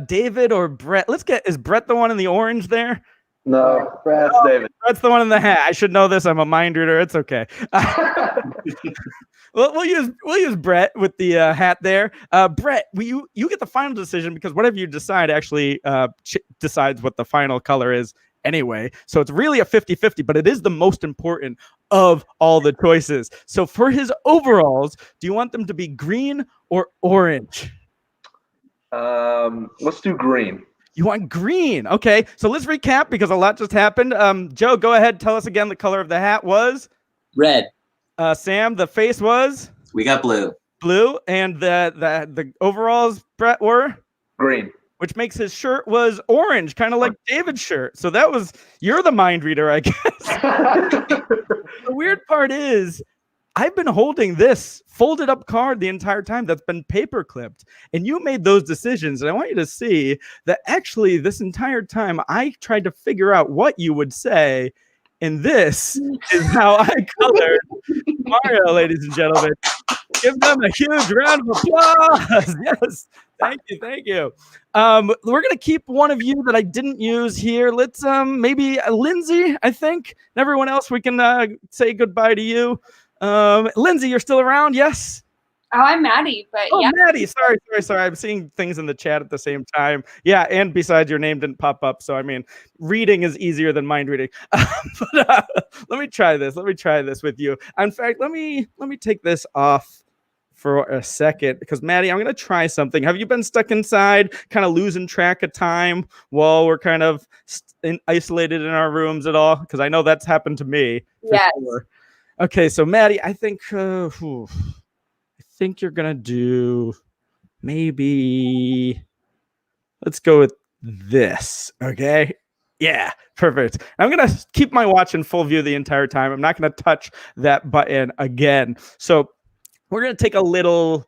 David or Brett. Is Brett the one in the orange there? No, Brett's David. Brett's the one in the hat. I should know this. I'm a mind reader. It's okay. Well, we'll use Brett with the hat there. Brett, you get the final decision, because whatever you decide actually decides what the final color is anyway. So it's really a 50-50, but it is the most important of all the choices. So for his overalls, do you want them to be green or orange? Let's do green. You want green. Okay, so let's recap, because a lot just happened. Joe, go ahead. Tell us again the color of the hat was? Red. Sam, the face was? We got blue. Blue. And the overalls, Brett, were? Green. Which makes his shirt was orange, kind of like David's shirt. So you're the mind reader, I guess. The weird part is, I've been holding this folded up card the entire time that's been paper clipped, and you made those decisions. And I want you to see that actually this entire time I tried to figure out what you would say. And this is how I colored Mario, ladies and gentlemen. Give them a huge round of applause. Yes. Thank you. We're going to keep one of you that I didn't use here. Let's maybe Lindsay, I think. And everyone else, we can say goodbye to you. Lindsay, you're still around? Yes? Oh, I'm Maddie, but Oh, yeah. Maddie. Sorry. I'm seeing things in the chat at the same time. Yeah, and besides, your name didn't pop up. So, I mean, reading is easier than mind reading. But let me try this. Let me try this with you. In fact, let me take this off for a second because, Maddie, I'm going to try something. Have you been stuck inside, kind of losing track of time while we're kind of isolated in our rooms at all? Because I know that's happened to me. Yes. Sure. Okay, so, Maddie, I think you're gonna do maybe, let's go with this. Okay, yeah, perfect. I'm gonna keep my watch in full view the entire time. I'm not gonna touch that button again. So we're gonna take a little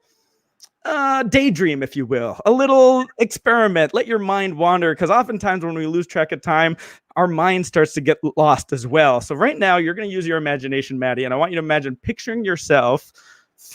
daydream, if you will, a little experiment. Let your mind wander, because oftentimes when we lose track of time, our mind starts to get lost as well. So right now you're going to use your imagination, Maddie, and I want you to imagine picturing yourself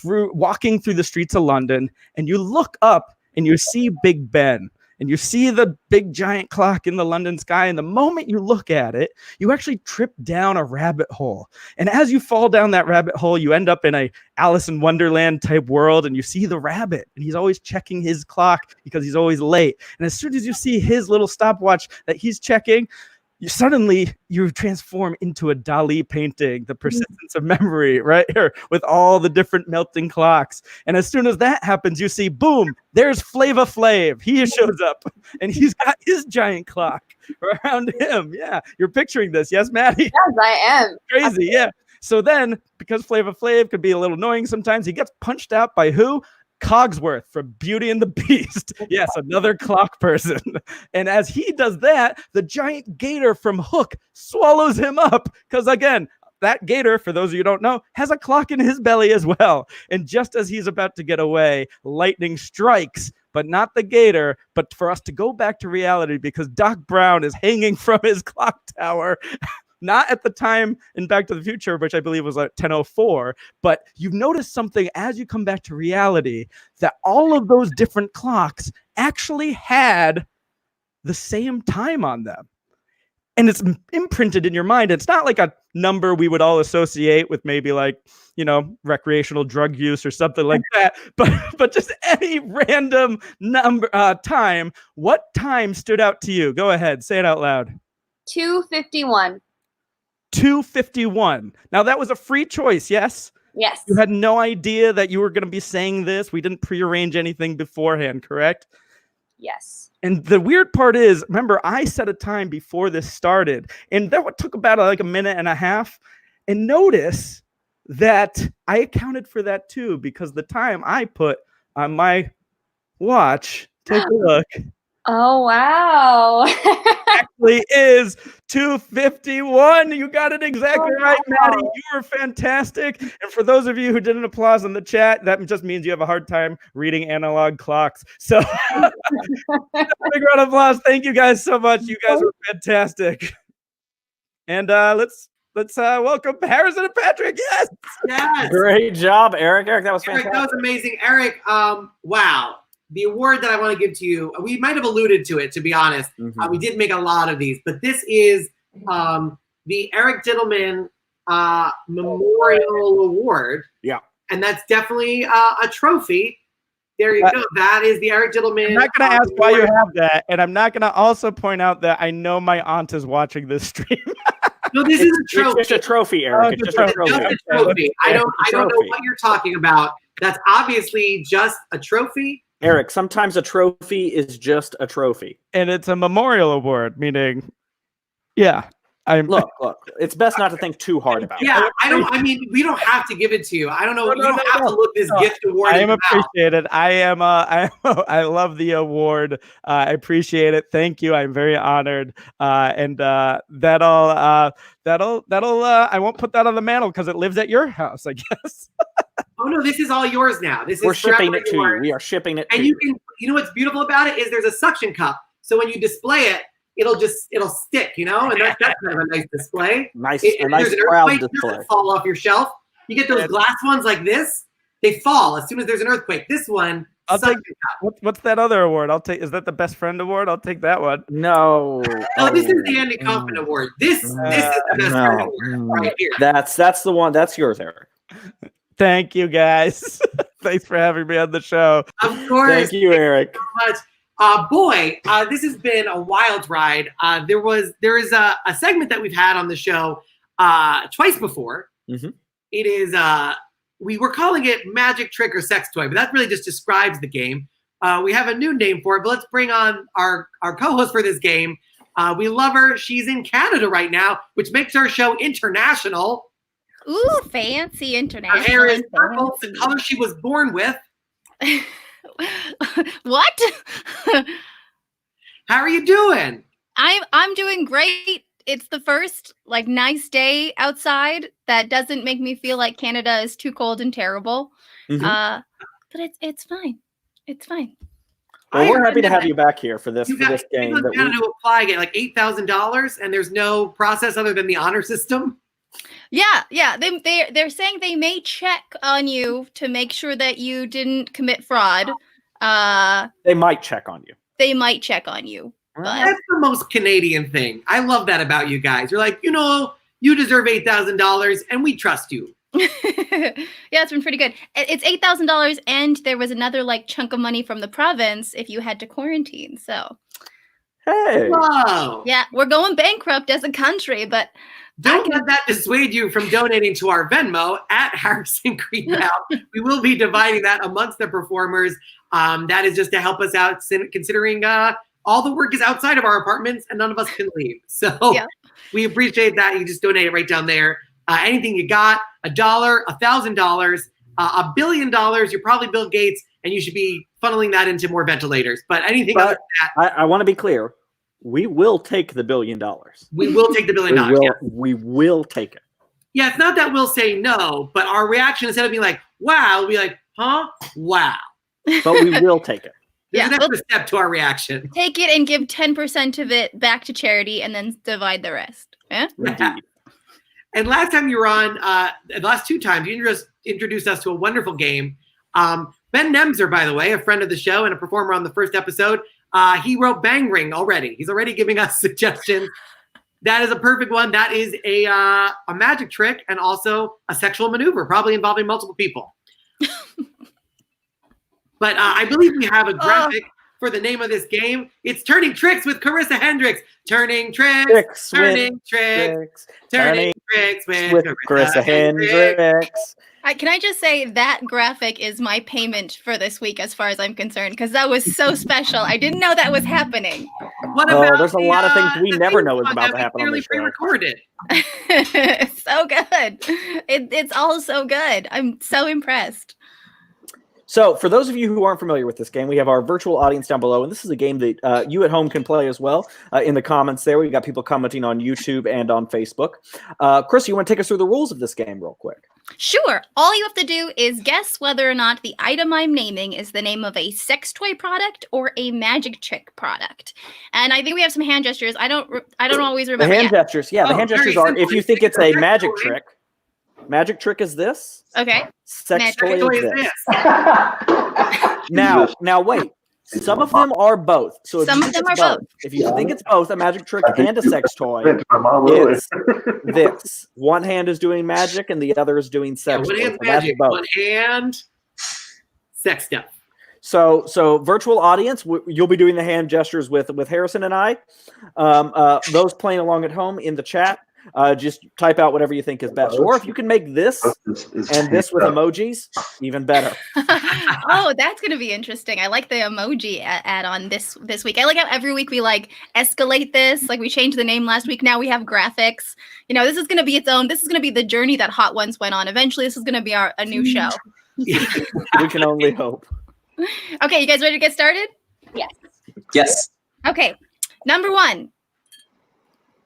walking through the streets of London, and you look up and you see Big Ben, and you see the big giant clock in the London sky. And the moment you look at it, you actually trip down a rabbit hole. And as you fall down that rabbit hole, you end up in a Alice in Wonderland type world, and you see the rabbit, and he's always checking his clock because he's always late. And as soon as you see his little stopwatch that he's checking, you transform into a Dali painting, the persistence of memory, right here with all the different melting clocks. And as soon as that happens, you see, boom, there's Flava Flav. He shows up and he's got his giant clock around him. Yeah, you're picturing this. Yes, Maddie? Yes, I am. Crazy, yeah. So then, because Flava Flav could be a little annoying sometimes, he gets punched out by who? Cogsworth from Beauty and the Beast. Yes, another clock person. And as he does that, the giant gator from Hook swallows him up. Because again, that gator, for those of you who don't know, has a clock in his belly as well. And just as he's about to get away, lightning strikes, but not the gator, but for us to go back to reality, because Doc Brown is hanging from his clock tower. Not at the time in Back to the Future, which I believe was like 10:04, but you've noticed something as you come back to reality, that all of those different clocks actually had the same time on them. And it's imprinted in your mind. It's not like a number we would all associate with maybe like, recreational drug use or something like that, but just any random number time. What time stood out to you? Go ahead, say it out loud. 2:51. 2:51. Now that was a free choice, yes? Yes. You had no idea that you were going to be saying this. We didn't prearrange anything beforehand, correct? Yes. And the weird part is, remember, I set a time before this started, and that took about like a minute and a half. And notice that I accounted for that too, because the time I put on my watch, take a look. Oh, wow. Actually is 2:51. You got it exactly right, Maddie. You were fantastic. And for those of you who didn't applause in the chat, that just means you have a hard time reading analog clocks. So big round of applause. Thank you guys so much. You guys were fantastic. And let's welcome Harrison and Patrick. Yes. Yes. Great job, Eric. Eric, that was fantastic. Eric, that was amazing. Eric, wow. The award that I want to give to you, we might have alluded to it, to be honest. We did make a lot of these, but this is the Eric Diddleman Memorial Award. Yeah. And that's definitely a trophy. There you go. That is the Eric Diddleman. I'm not going to ask why you have that. And I'm not going to also point out that I know my aunt is watching this stream. No, this is a trophy. It's just a trophy, Eric. It's just a trophy. Just a trophy. I don't know what you're talking about. That's obviously just a trophy. Eric, sometimes a trophy is just a trophy. And it's a memorial award, meaning, yeah. Look, it's best not to think too hard about it. Yeah, we don't have to give it to you. I don't know. You don't have to look this gift award. I am appreciated. I love the award. I appreciate it. Thank you. I'm very honored. And that'll I won't put that on the mantle because it lives at your house, I guess. Oh no, this is all yours now. We're shipping it to you. We are shipping it to you. And you know what's beautiful about it is there's a suction cup. So when you display it, it'll stick, and that's kind of a nice display. A nice proud display. It doesn't fall off your shelf. You get those glass ones like this, they fall as soon as there's an earthquake. This one, what's that other award? I'll take. Is that the best friend award? I'll take that one. No. No, this is the Andy Kaufman award. This is the best friend award right here. That's the one. That's yours, Eric. Thank you, guys. Thanks for having me on the show. Of course. Thank you, Eric. Thank you so much. This has been a wild ride. There is a segment that we've had on the show twice before. Mm-hmm. It is we were calling it Magic Trick or Sex Toy, but that really just describes the game. We have a new name for it, but let's bring on our co-host for this game. We love her. She's in Canada right now, which makes our show international. Ooh, fancy international. Her hair is purple, the color she was born with. What? How are you doing? I'm doing great. It's the first nice day outside that doesn't make me feel like Canada is too cold and terrible. Mm-hmm. But it's fine. It's fine. Well, we're happy to have you back here for this You this game. People in Canada who apply get like $8,000, and there's no process other than the honor system. Yeah. They're saying they may check on you to make sure that you didn't commit fraud. They might check on you. They might check on you. But That's the most Canadian thing. I love that about you guys. You're like, you deserve $8,000, and we trust you. yeah, it's been pretty good. It's $8,000, and there was another chunk of money from the province if you had to quarantine. So, hey, whoa, yeah, we're going bankrupt as a country, but don't let that dissuade you from donating to our Venmo at Harrison Greenbaum. We will be dividing that amongst the performers. That is just to help us out, considering all the work is outside of our apartments and none of us can leave. So we appreciate that. You just donate it right down there. Anything you got, $1, $1,000, $1 billion, you're probably Bill Gates, and you should be funneling that into more ventilators. But anything other than that, I want to be clear. We will take the $1 billion. We will take the $1 billion. We will take it. Yeah, it's not that we'll say no, but our reaction, instead of being like, wow, we'll be like, huh? Wow. But we will take it. There's an extra step to our reaction. Take it and give 10% of it back to charity and then divide the rest. Yeah? Indeed. And last time you were on, the last two times, you introduced us to a wonderful game. Ben Nemzer, by the way, a friend of the show and a performer on the first episode, he wrote Bang Ring already. He's already giving us suggestions. That is a perfect one. That is a magic trick and also a sexual maneuver, probably involving multiple people. But I believe we have a graphic for the name of this game. It's Turning Tricks with Carissa Hendricks. Turning tricks, turning tricks with Carissa Hendricks. Can I just say that graphic is my payment for this week as far as I'm concerned, because that was so special. I didn't know that was happening. What about there's a lot of things we never know is about to happen on the show. Pre-recorded. So good. It's all so good. I'm so impressed. So for those of you who aren't familiar with this game, we have our virtual audience down below, and this is a game that you at home can play as well. In the comments there, we've got people commenting on YouTube and on Facebook. Chris, you want to take us through the rules of this game real quick? Sure. All you have to do is guess whether or not the item I'm naming is the name of a sex toy product or a magic trick product. And I think we have some hand gestures. I don't always remember. The hand gestures, the hand gestures are if you think it's a magic trick. Magic trick is this. Okay. Sex toy is this. Now wait. Some of them are both. So some of them are both. If you think it's both a magic trick and a sex toy, it's this. One hand is doing magic and the other is doing sex. One hand's magic. One hand sex stuff. So virtual audience, you'll be doing the hand gestures with Harrison and I. Those playing along at home in the chat. Just type out whatever you think is best. Or if you can make this and this with emojis, even better. Oh, that's going to be interesting. I like the emoji add-on this week. I like how every week we escalate this. We changed the name last week. Now we have graphics. This is going to be its own. This is going to be the journey that Hot Ones went on. Eventually, this is going to be a new show. We can only hope. Okay, you guys ready to get started? Yes. Yes. Okay. Number 1.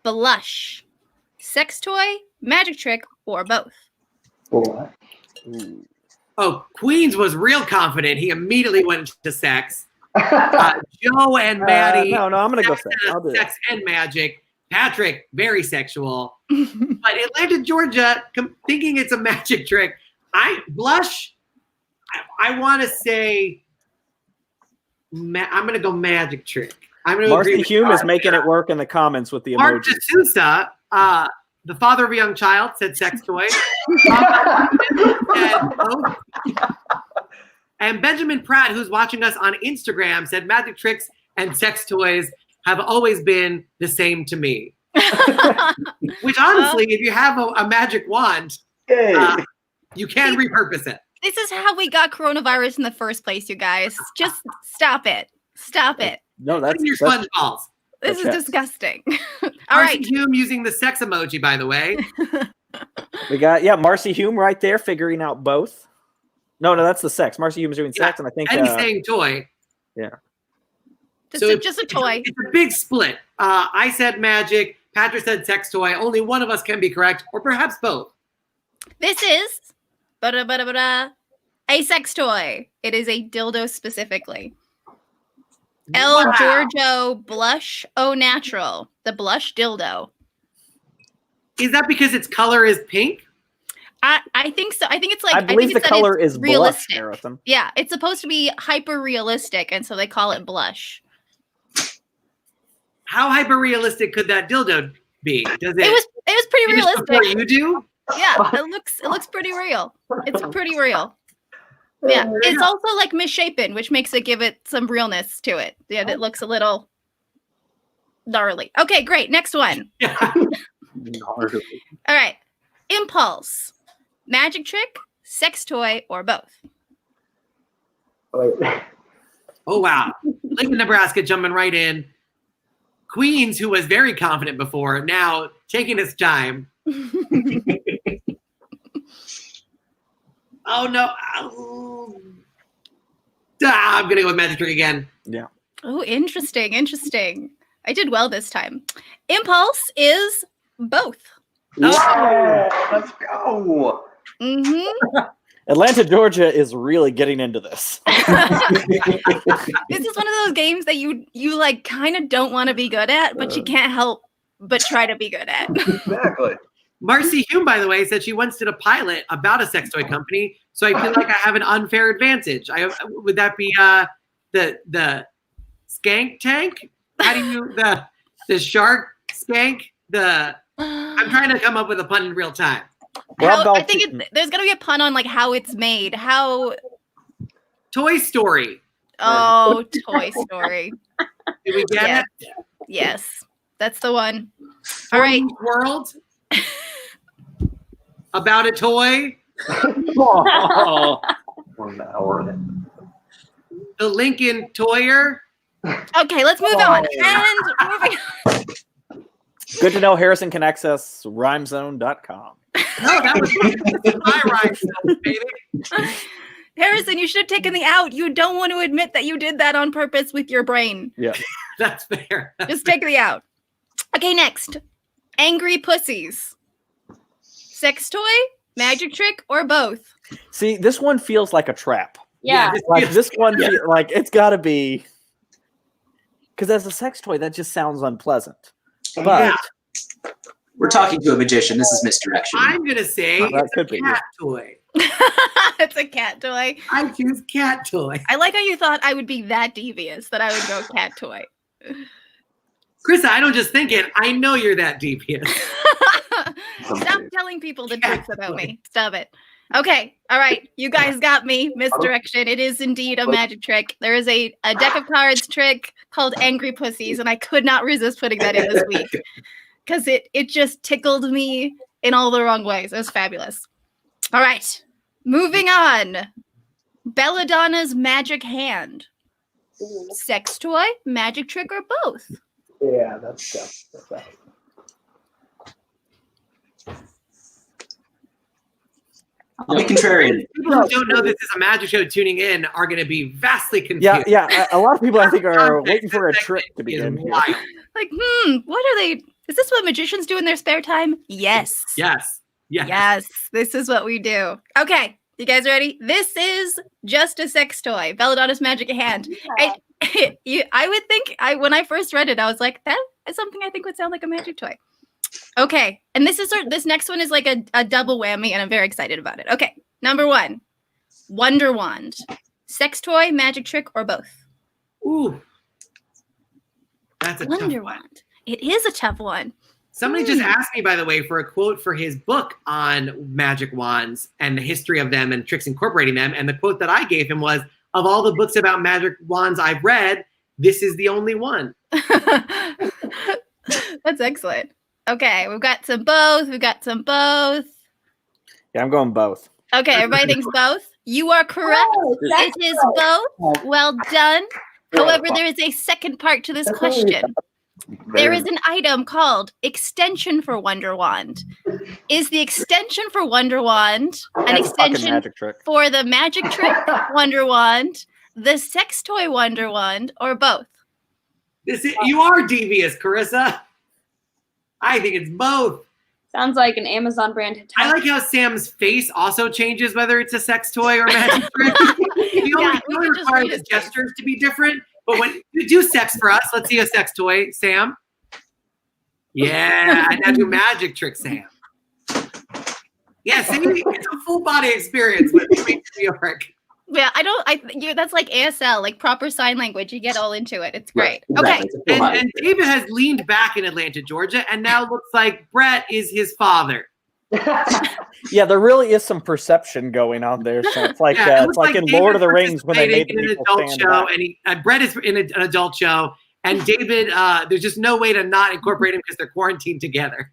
Blush. Sex toy, magic trick, or both? Oh, Queens was real confident. He immediately went to sex. Joe and Maddie. No, I'm going to go sex. I'll do sex and magic. Patrick, very sexual. But Atlanta, Georgia, thinking it's a magic trick. Blush. I want to say I'm going to go magic trick. I'm going to agree. Marcy Hume is making it work in the comments with the emojis. Mark D'Souza, the father of a young child, said sex toy. And Benjamin Pratt, who's watching us on Instagram, said magic tricks and sex toys have always been the same to me. Which honestly, if you have a magic wand, you can repurpose it. This is how we got coronavirus in the first place, you guys. Just stop it. Stop it. No, that's your sponge balls. This is disgusting. All right. Hume using the sex emoji, by the way. We got Marcy Hume right there figuring out both. No, that's the sex. Marcy Hume's doing sex, and I think and saying toy. Yeah. Just a toy. It's a big split. I said magic. Patrick said sex toy. Only one of us can be correct, or perhaps both. This is a sex toy. It is a dildo specifically. El Giorgio Blush Au Natural. The blush dildo. Is that because its color is pink? I think so. I think it's like I believe the color is realistic. blush, Harrison. Yeah, it's supposed to be hyper realistic, and so they call it blush. How hyper realistic could that dildo be? Does it? It was pretty realistic. Before you do? Yeah, it looks pretty real. It's pretty real. Yeah, it's also like misshapen, which makes it give it some realness to it. Yeah, it looks a little gnarly. Okay, great. Next one. Gnarly. All right. Impulse. Magic trick, sex toy, or both? Oh, wow. Lincoln, Nebraska jumping right in. Queens, who was very confident before, now taking his time. Oh, no. I'm going to go with magic trick again. Yeah. Oh, interesting. I did well this time. Impulse is both. Yeah, let's go. Mm-hmm. Atlanta, Georgia is really getting into this. This is one of those games that you like kind of don't want to be good at, but you can't help but try to be good at. Exactly. Marcy Hume, by the way, said she once did a pilot about a sex toy company, so I feel like I have an unfair advantage. Would that be the skank tank? How do you the shark skank? I'm trying to come up with a pun in real time. I think there's gonna be a pun on like how it's made. How Toy Story. Oh, Toy Story. Did we get it? Yes, that's the one. All right. World. About a toy. Oh, 1 hour. The Lincoln Toyer. Okay, let's move on. And moving on. Good to know Harrison can access rhymezone.com. No, that was my rhymezone, baby. Harrison, you should have taken the out. You don't want to admit that you did that on purpose with your brain. Yeah. That's fair. Just take the out. Okay, next. Angry pussies. Sex toy, magic trick, or both? See, this one feels like a trap. Yeah. Like this one, like it's got to be, because as a sex toy, that just sounds unpleasant. But we're talking to a magician. This is misdirection. I'm gonna say it's a cat toy. It's a cat toy. I choose cat toy. I like how you thought I would be that devious that I would go cat toy. Krista, I don't just think it. I know you're that devious. Stop telling people the truth about me. Stop it. Okay. All right. You guys got me. Misdirection. It is indeed a magic trick. There is a deck of cards trick called Angry Pussies, and I could not resist putting that in this week because it just tickled me in all the wrong ways. It was fabulous. All right. Moving on. Belladonna's Magic Hand. Sex toy, magic trick, or both? Yeah, that's I'll be contrarian. People who don't know this is a magic show tuning in are going to be vastly confused. Yeah. A lot of people I think are waiting for a trick to begin here. Like, what are they? Is this what magicians do in their spare time? Yes. Yes. Yes. This is what we do. Okay. You guys ready? This is just a sex toy. Belladonna's Magic Hand. I would think when I first read it, I was like, that is something I think would sound like a magic toy. Okay. And this next one is like a double whammy, and I'm very excited about it. Okay. Number 1, Wonder Wand. Sex toy, magic trick, or both? Ooh. That's a Wonder tough one. Wand. It is a tough one. Somebody just asked me, by the way, for a quote for his book on magic wands and the history of them and tricks incorporating them. And the quote that I gave him was, of all the books about magic wands I've read, this is the only one. That's excellent. Okay, we've got some both. Yeah, I'm going both. Okay, everybody thinks both. You are correct. It is both. Well done. However, there is a second part to this question. There is an item called extension for Wonder Wand. Is the extension for Wonder Wand an extension for the magic trick Wonder Wand, the sex toy Wonder Wand, or both? You are devious, Carissa. I think it's both. Sounds like an Amazon brand. I like how Sam's face also changes whether it's a sex toy or magic trick. The only requires the gestures to be different. But when you do sex for us, let's see a sex toy, Sam. Yeah, and now do magic trick, Sam. Yeah, see, it's a full body experience with New York. Yeah, that's like ASL, like proper sign language. You get all into it. It's great. Right, okay. Exactly. And David has leaned back in Atlanta, Georgia, and now looks like Brett is his father. Yeah, there really is some perception going on there. So it's like it's like in Lord of the Rings when they made the people stand show, back. and Brett is in an adult show, and David, there's just no way to not incorporate him because they're quarantined together.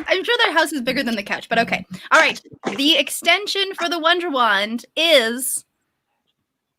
I'm sure their house is bigger than the couch, but okay. All right. The extension for the Wonder Wand is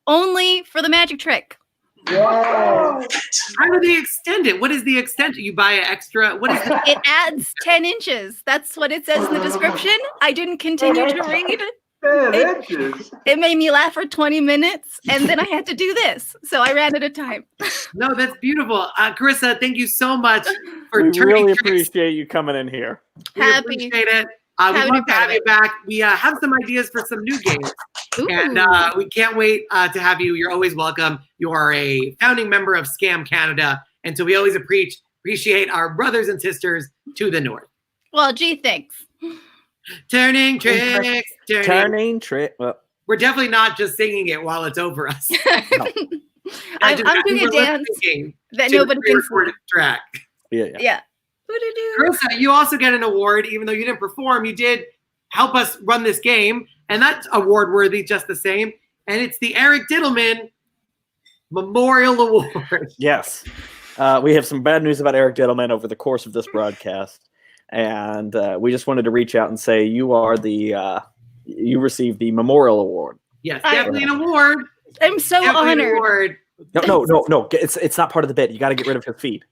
only for the magic trick. How do they extend it? What is the extension? You buy an extra. What is it? It adds 10 inches. That's what it says in the description. I didn't continue to read. 10 inches. It made me laugh for 20 minutes, and then I had to do this. So I ran out of time. No, that's beautiful. Carissa, thank you so much for We turning really tricks. appreciate you coming in here. We appreciate it. We'd love to have you back. We have some ideas for some new games. And we can't wait to have you. You're always welcome. You are a founding member of Scam Canada. And so we always appreciate our brothers and sisters to the north. Well, gee, thanks. Turning tricks. Turning trick. Well, we're definitely not just singing it while it's over us. I'm doing a dance that nobody can see. Track. Yeah. Carissa, you also get an award, even though you didn't perform. You did help us run this game, and that's award worthy just the same. And it's the Eric Diddleman Memorial Award. Yes. We have some bad news about Eric Diddleman over the course of this broadcast. And we just wanted to reach out and say you received the Memorial Award. Yes, definitely an award. I'm so Definitely an honored. award. No. It's not part of the bit. You got to get rid of his feed.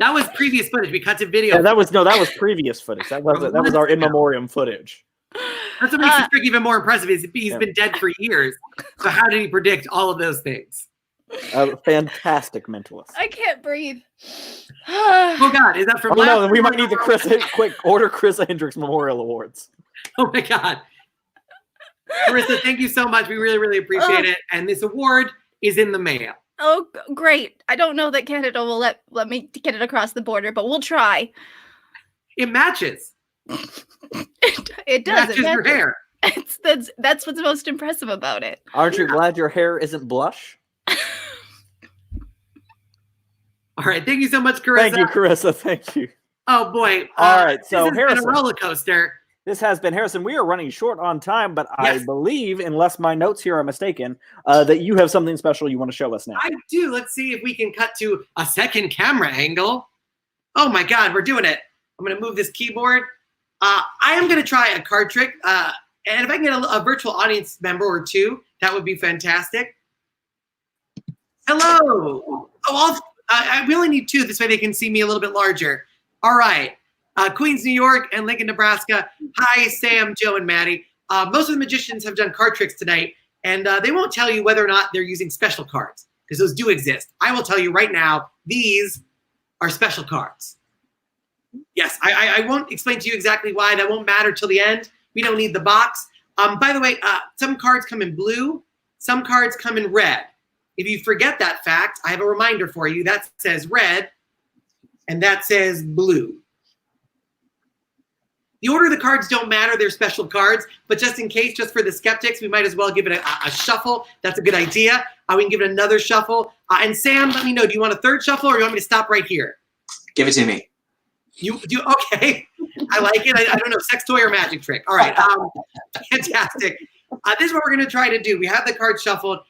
That was previous footage. We cut to video. Yeah, that was previous footage. That was our in memoriam footage. That's what makes this trick even more impressive. Is he's been dead for years. So how did he predict all of those things? A fantastic mentalist. I can't breathe. Oh God, is that from? Oh no, we might need the quick order Chris Hendricks Memorial Awards. Oh my God, Carissa, thank you so much. We really, really appreciate it. And this award is in the mail. Oh, great. I don't know that Canada will let me get it across the border, but we'll try. It matches. It does. Matches your hair. That's what's most impressive about it. Aren't you glad your hair isn't blush? All right. Thank you so much, Carissa. Thank you, Carissa. Thank you. Oh boy. All right. So this has Harrison, been a roller coaster. This has been Harrison. We are running short on time, but yes. I believe, unless my notes here are mistaken, that you have something special you want to show us now. I do. Let's see if we can cut to a second camera angle. Oh my God, we're doing it. I'm going to move this keyboard. I am going to try a card trick. And if I can get a virtual audience member or two, that would be fantastic. Hello. Oh, we only need two. This way they can see me a little bit larger. All right. Queens, New York, and Lincoln, Nebraska. Hi, Sam, Joe, and Maddie. Most of the magicians have done card tricks tonight, and they won't tell you whether or not they're using special cards, because those do exist. I will tell you right now, these are special cards. Yes, I won't explain to you exactly why. That won't matter till the end. We don't need the box. By the way, some cards come in blue. Some cards come in red. If you forget that fact, I have a reminder for you. That says red, and that says blue. The order of the cards don't matter. They're special cards. But just in case, just for the skeptics, we might as well give it a shuffle. That's a good idea. We can give it another shuffle. And Sam, let me know, do you want a third shuffle or do you want me to stop right here? Give it to me. You do? Okay. I like it. I don't know, sex toy or magic trick. All right. Fantastic. This is what we're going to try to do. We have the card shuffled.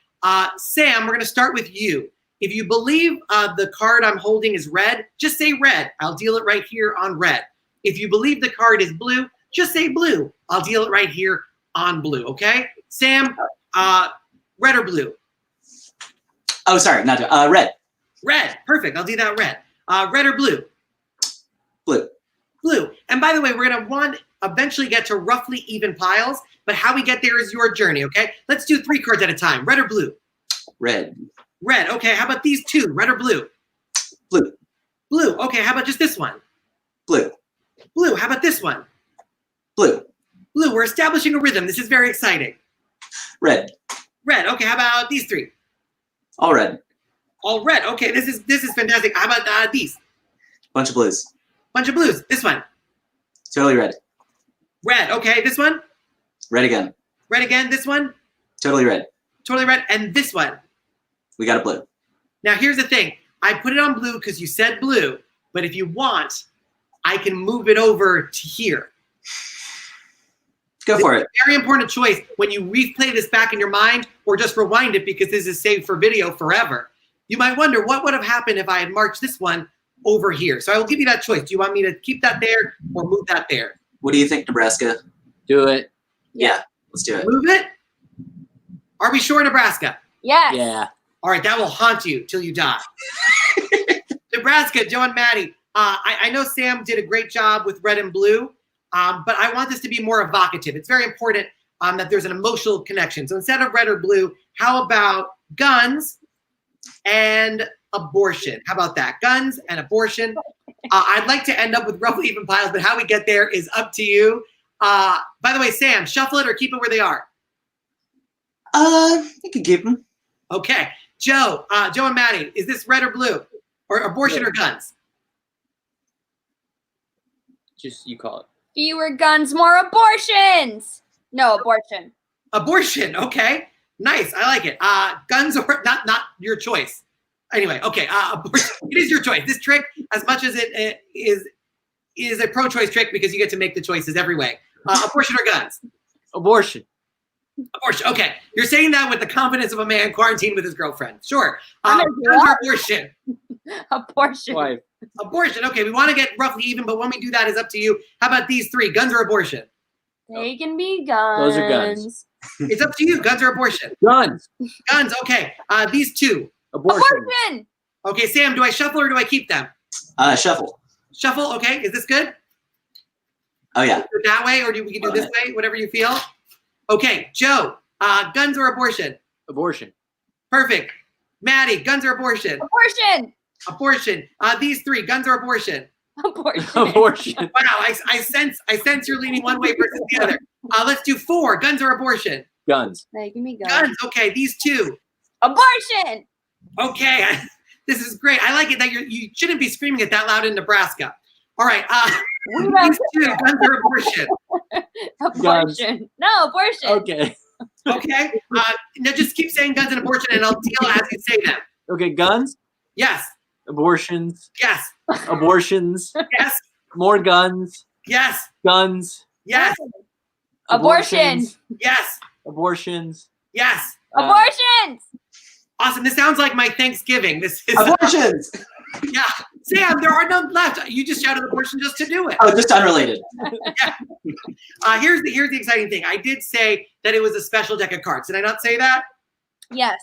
Sam, we're going to start with you. If you believe the card I'm holding is red, just say red. I'll deal it right here on red. If you believe the card is blue, just say blue. I'll deal it right here on blue, okay? Sam, red or blue? Oh, sorry, not red. Red, perfect. I'll do that red. Red or blue? Blue. Blue. And by the way, we're going to eventually get to roughly even piles, but how we get there is your journey, okay? Let's do 3 cards at a time. Red or blue? Red. Red. Okay, how about these 2? Red or blue? Blue. Blue. Okay, how about just this one? Blue. Blue. How about this one? Blue. Blue. We're establishing a rhythm. This is very exciting. Red. Red. Okay, how about these 3? All red. All red. Okay, this is fantastic. How about these? Bunch of blues. Bunch of blues. This one? Totally red. Red. Okay, this one? Red again. Red again. This one? Totally red. Totally red. And this one? We got a blue. Now, here's the thing. I put it on blue because you said blue, but if you want, I can move it over to here. Go for it. Very important choice when you replay this back in your mind or just rewind it because this is saved for video forever. You might wonder what would have happened if I had marched this one over here. So I will give you that choice. Do you want me to keep that there or move that there? What do you think, Nebraska? Do it. Yeah, let's do it. Move it? Are we sure, Nebraska? Yes. Yeah. All right, that will haunt you till you die. Nebraska, Joe and Maddie. I know Sam did a great job with red and blue, but I want this to be more evocative. It's very important that there's an emotional connection. So instead of red or blue, how about guns and abortion? How about that? Guns and abortion. I'd like to end up with roughly even piles, but how we get there is up to you. By the way, Sam, shuffle it or keep it where they are? You can keep them. Okay. Joe and Maddie, is this red or blue? Or abortion or guns? Just you call it. Fewer guns, more abortions. No, abortion. Abortion. Okay. Nice. I like it. Guns or not your choice. Anyway, okay. Abortion. It is your choice. This trick, as much as it is a pro-choice trick because you get to make the choices every way. Abortion or guns? Abortion. Abortion. Okay. You're saying that with the confidence of a man quarantined with his girlfriend. Sure. I'm Guns gonna do or abortion? Abortion. Wife. Abortion. Okay. We want to get roughly even, but when we do that is up to you. How about these 3? Guns or abortion? They can be guns. Those are guns. It's up to you. Guns or abortion? Guns. Guns. Okay. These 2. Abortion. Okay, Sam, do I shuffle or do I keep them? Shuffle. Shuffle. Okay. Is this good? Oh yeah. Do it that way, or we can do this way, whatever you feel. Okay, Joe, guns or abortion? Abortion. Perfect. Maddie, guns or abortion? Abortion. Abortion. These 3, guns or abortion? Abortion. Abortion. Wow, I sense you're leaning one way versus the other. Let's do 4, guns or abortion? Guns. They can be guns. Guns. Okay, these 2. Abortion. Okay, this is great. I like it that you shouldn't be screaming it that loud in Nebraska. All right, these 2, guns or abortion? Abortion. No, abortion. Okay. Okay. Now just keep saying guns and abortion, and I'll deal as you say them. Okay. Guns. Yes. Abortions. Yes. Abortions. Yes. More guns. Yes. Guns. Yes. Abortion. Yes. Abortions. Yes. Abortions. Awesome. This sounds like my Thanksgiving. This is Abortions. Yeah. Sam, there are none left. You just shouted abortion just to do it. Oh, just unrelated. Yeah. Here's the exciting thing. I did say that it was a special deck of cards. Did I not say that? Yes.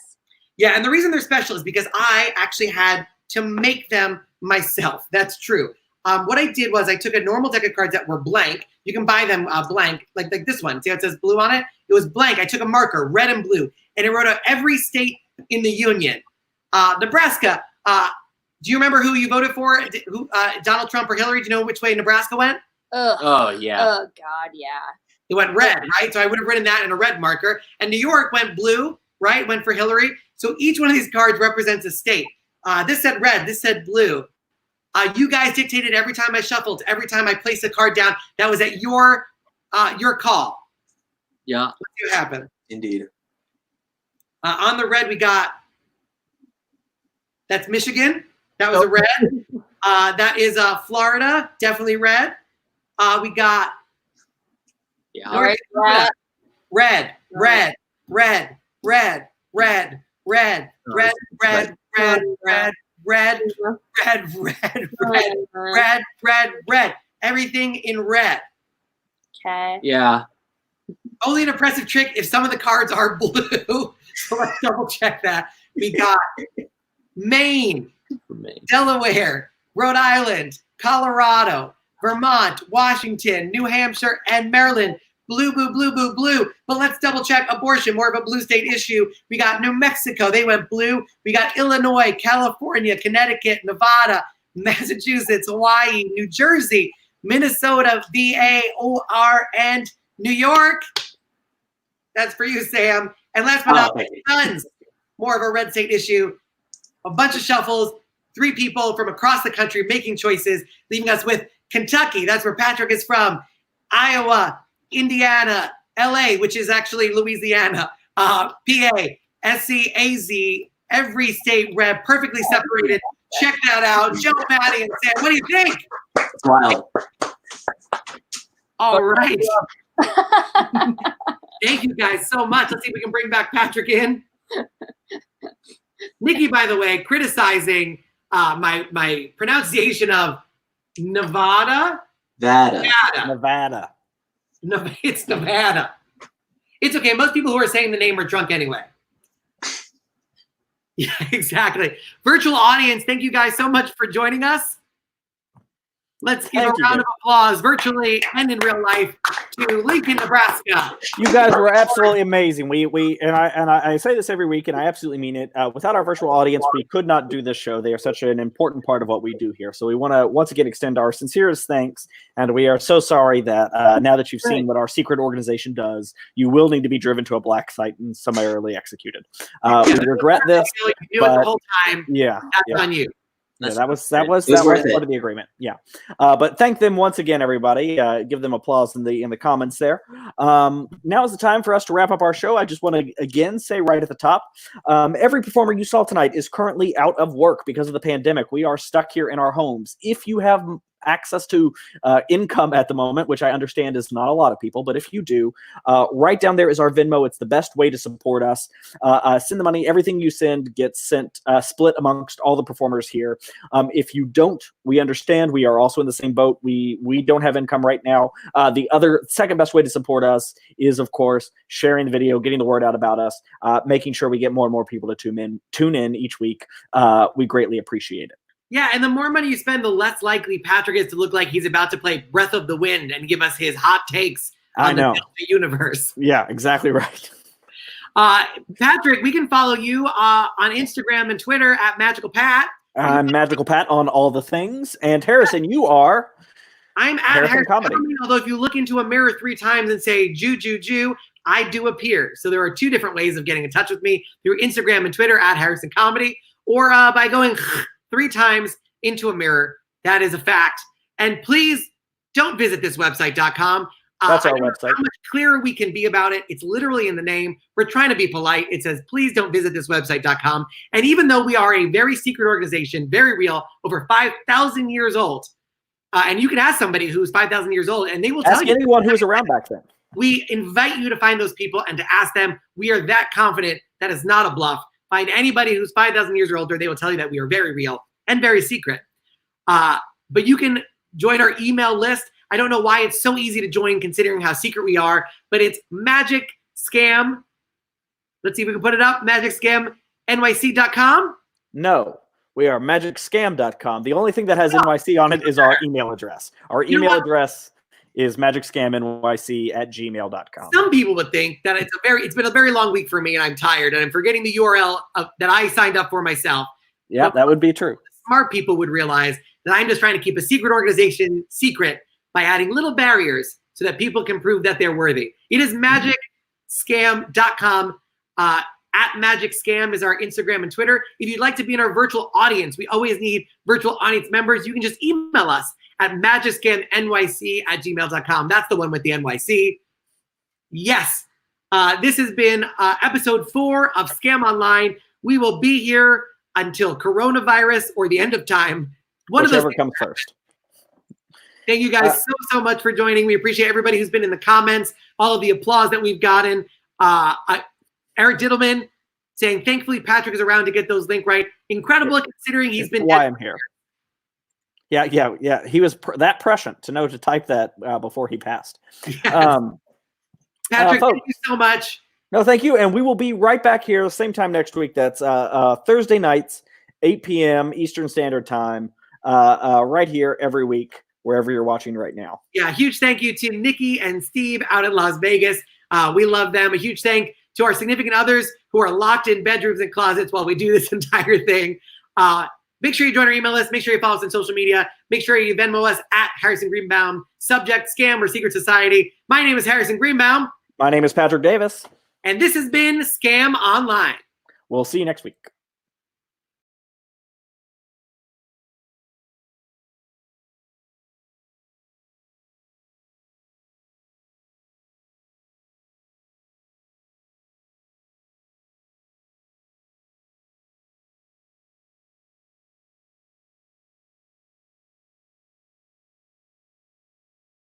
Yeah, and the reason they're special is because I actually had to make them myself. That's true. What I did was I took a normal deck of cards that were blank. You can buy them blank, like this one. See how it says blue on it? It was blank. I took a marker, red and blue, and it wrote out every state in the union. Nebraska, do you remember who you voted for? Donald Trump or Hillary? Do you know which way Nebraska went? Ugh. Oh, yeah. Oh, God, yeah. It went red, right? So I would have written that in a red marker. And New York went blue, right? Went for Hillary. So each one of these cards represents a state. This said red. This said blue. You guys dictated every time I shuffled, every time I placed a card down. That was at your call. Yeah. Let's see what happened. Indeed. On the red, we got, that's Michigan. That was a red. That is Florida, definitely red. We got North Dakota. Red, red, red, red, red, red, red, red, red, red, red, red, red, red, red, red. Everything in red. Okay. Yeah. Only an impressive trick if some of the cards are blue. So let's double check that. We got Maine, Delaware, Rhode Island, Colorado, Vermont, Washington, New Hampshire, and Maryland. Blue, blue, blue, blue, blue. But let's double check abortion, more of a blue state issue. We got New Mexico, they went blue. We got Illinois, California, Connecticut, Nevada, Massachusetts, Hawaii, New Jersey, Minnesota, VA, OR, and New York. That's for you, Sam. And last but not least, tons. More of a red state issue. A bunch of shuffles, 3 people from across the country making choices, leaving us with Kentucky. That's where Patrick is from. Iowa, Indiana, LA, which is actually Louisiana, PA, SC, AZ, every state red, perfectly separated. Check that out. Joe, Maddie, and Sam, what do you think? It's wild. All right. Thank you guys so much. Let's see if we can bring back Patrick in. Nikki, by the way, criticizing my pronunciation of Nevada. Nevada. No, it's Nevada. It's okay. Most people who are saying the name are drunk anyway. Yeah, exactly. Virtual audience, thank you guys so much for joining us. Let's give a round of applause virtually and in real life to Lincoln, Nebraska. You guys were absolutely amazing. I say this every week, and I absolutely mean it. Without our virtual audience, we could not do this show. They are such an important part of what we do here. So we want to once again extend our sincerest thanks, and we are so sorry that now that you've seen what our secret organization does, you will need to be driven to a black site and summarily executed. We regret this. You knew it the whole time. Yeah, that's on you. Yeah, that was part of the agreement. Yeah, but thank them once again, everybody. Give them applause in the comments there. Now is the time for us to wrap up our show. I just want to again say right at the top, every performer you saw tonight is currently out of work because of the pandemic. We are stuck here in our homes. If you have access to income at the moment, which I understand is not a lot of people, but if you do, right down there is our Venmo. It's the best way to support us. Send the money. Everything you send gets sent, split amongst all the performers here. If you don't, we understand. We are also in the same boat. We don't have income right now. The other second best way to support us is, of course, sharing the video, getting the word out about us, making sure we get more and more people to tune in each week. We greatly appreciate it. Yeah, and the more money you spend, the less likely Patrick is to look like he's about to play Breath of the Wind and give us his hot takes on the universe. Yeah, exactly right. Patrick, we can follow you on Instagram and Twitter at Magical Pat. I'm Magical Pat on all the things. And Harrison, you are? I'm at Harrison Comedy. Although if you look into a mirror 3 times and say, Jew, Jew, Jew, I do appear. So there are 2 different ways of getting in touch with me, through Instagram and Twitter at Harrison Comedy, or by going 3 times into a mirror. That is a fact. And please don't visit this website.com. That's our website. How much clearer we can be about it. It's literally in the name. We're trying to be polite. It says, please don't visit this website.com. And even though we are a very secret organization, very real, over 5,000 years old, and you can ask somebody who's 5,000 years old and they will tell you. Ask anyone who was around back then. We invite you to find those people and to ask them. We are that confident that is not a bluff. Find anybody who's 5,000 years or older. They will tell you that we are very real and very secret. But you can join our email list. I don't know why it's so easy to join considering how secret we are, but it's Magic Scam. Let's see if we can put it up. MagicScamNYC.com. No, we are MagicScam.com. The only thing that has NYC on it is our email address. Our email address is MagicScamNYC@gmail.com. Some people would think that it's been a very long week for me and I'm tired and I'm forgetting the URL that I signed up for myself. Yeah, that would be true. Smart people would realize that I'm just trying to keep a secret organization secret by adding little barriers so that people can prove that they're worthy. It is MagicScam.com. At Magic Scam is our Instagram and Twitter. If you'd like to be in our virtual audience, we always need virtual audience members. You can just email us at magicscamnyc@gmail.com. That's the one with the NYC. Yes, this has been episode 4 of Scam Online. We will be here until coronavirus or the end of time. Whichever comes first. Thank you guys so much for joining. We appreciate everybody who's been in the comments, all of the applause that we've gotten. Eric Diddleman saying, thankfully Patrick is around to get those linked right. Incredible considering he's been why I'm here. Yeah. He was that prescient to know to type that before he passed. Yes. Patrick, thank you so much. No, thank you. And we will be right back here same time next week. That's Thursday nights, 8 p.m. Eastern Standard Time, right here every week, wherever you're watching right now. Yeah, huge thank you to Nikki and Steve out in Las Vegas. We love them. A huge thank to our significant others who are locked in bedrooms and closets while we do this entire thing. Make sure you join our email list. Make sure you follow us on social media. Make sure you Venmo us at Harrison Greenbaum. Subject, scam, or secret society. My name is Harrison Greenbaum. My name is Patrick Davis. And this has been Scam Online. We'll see you next week.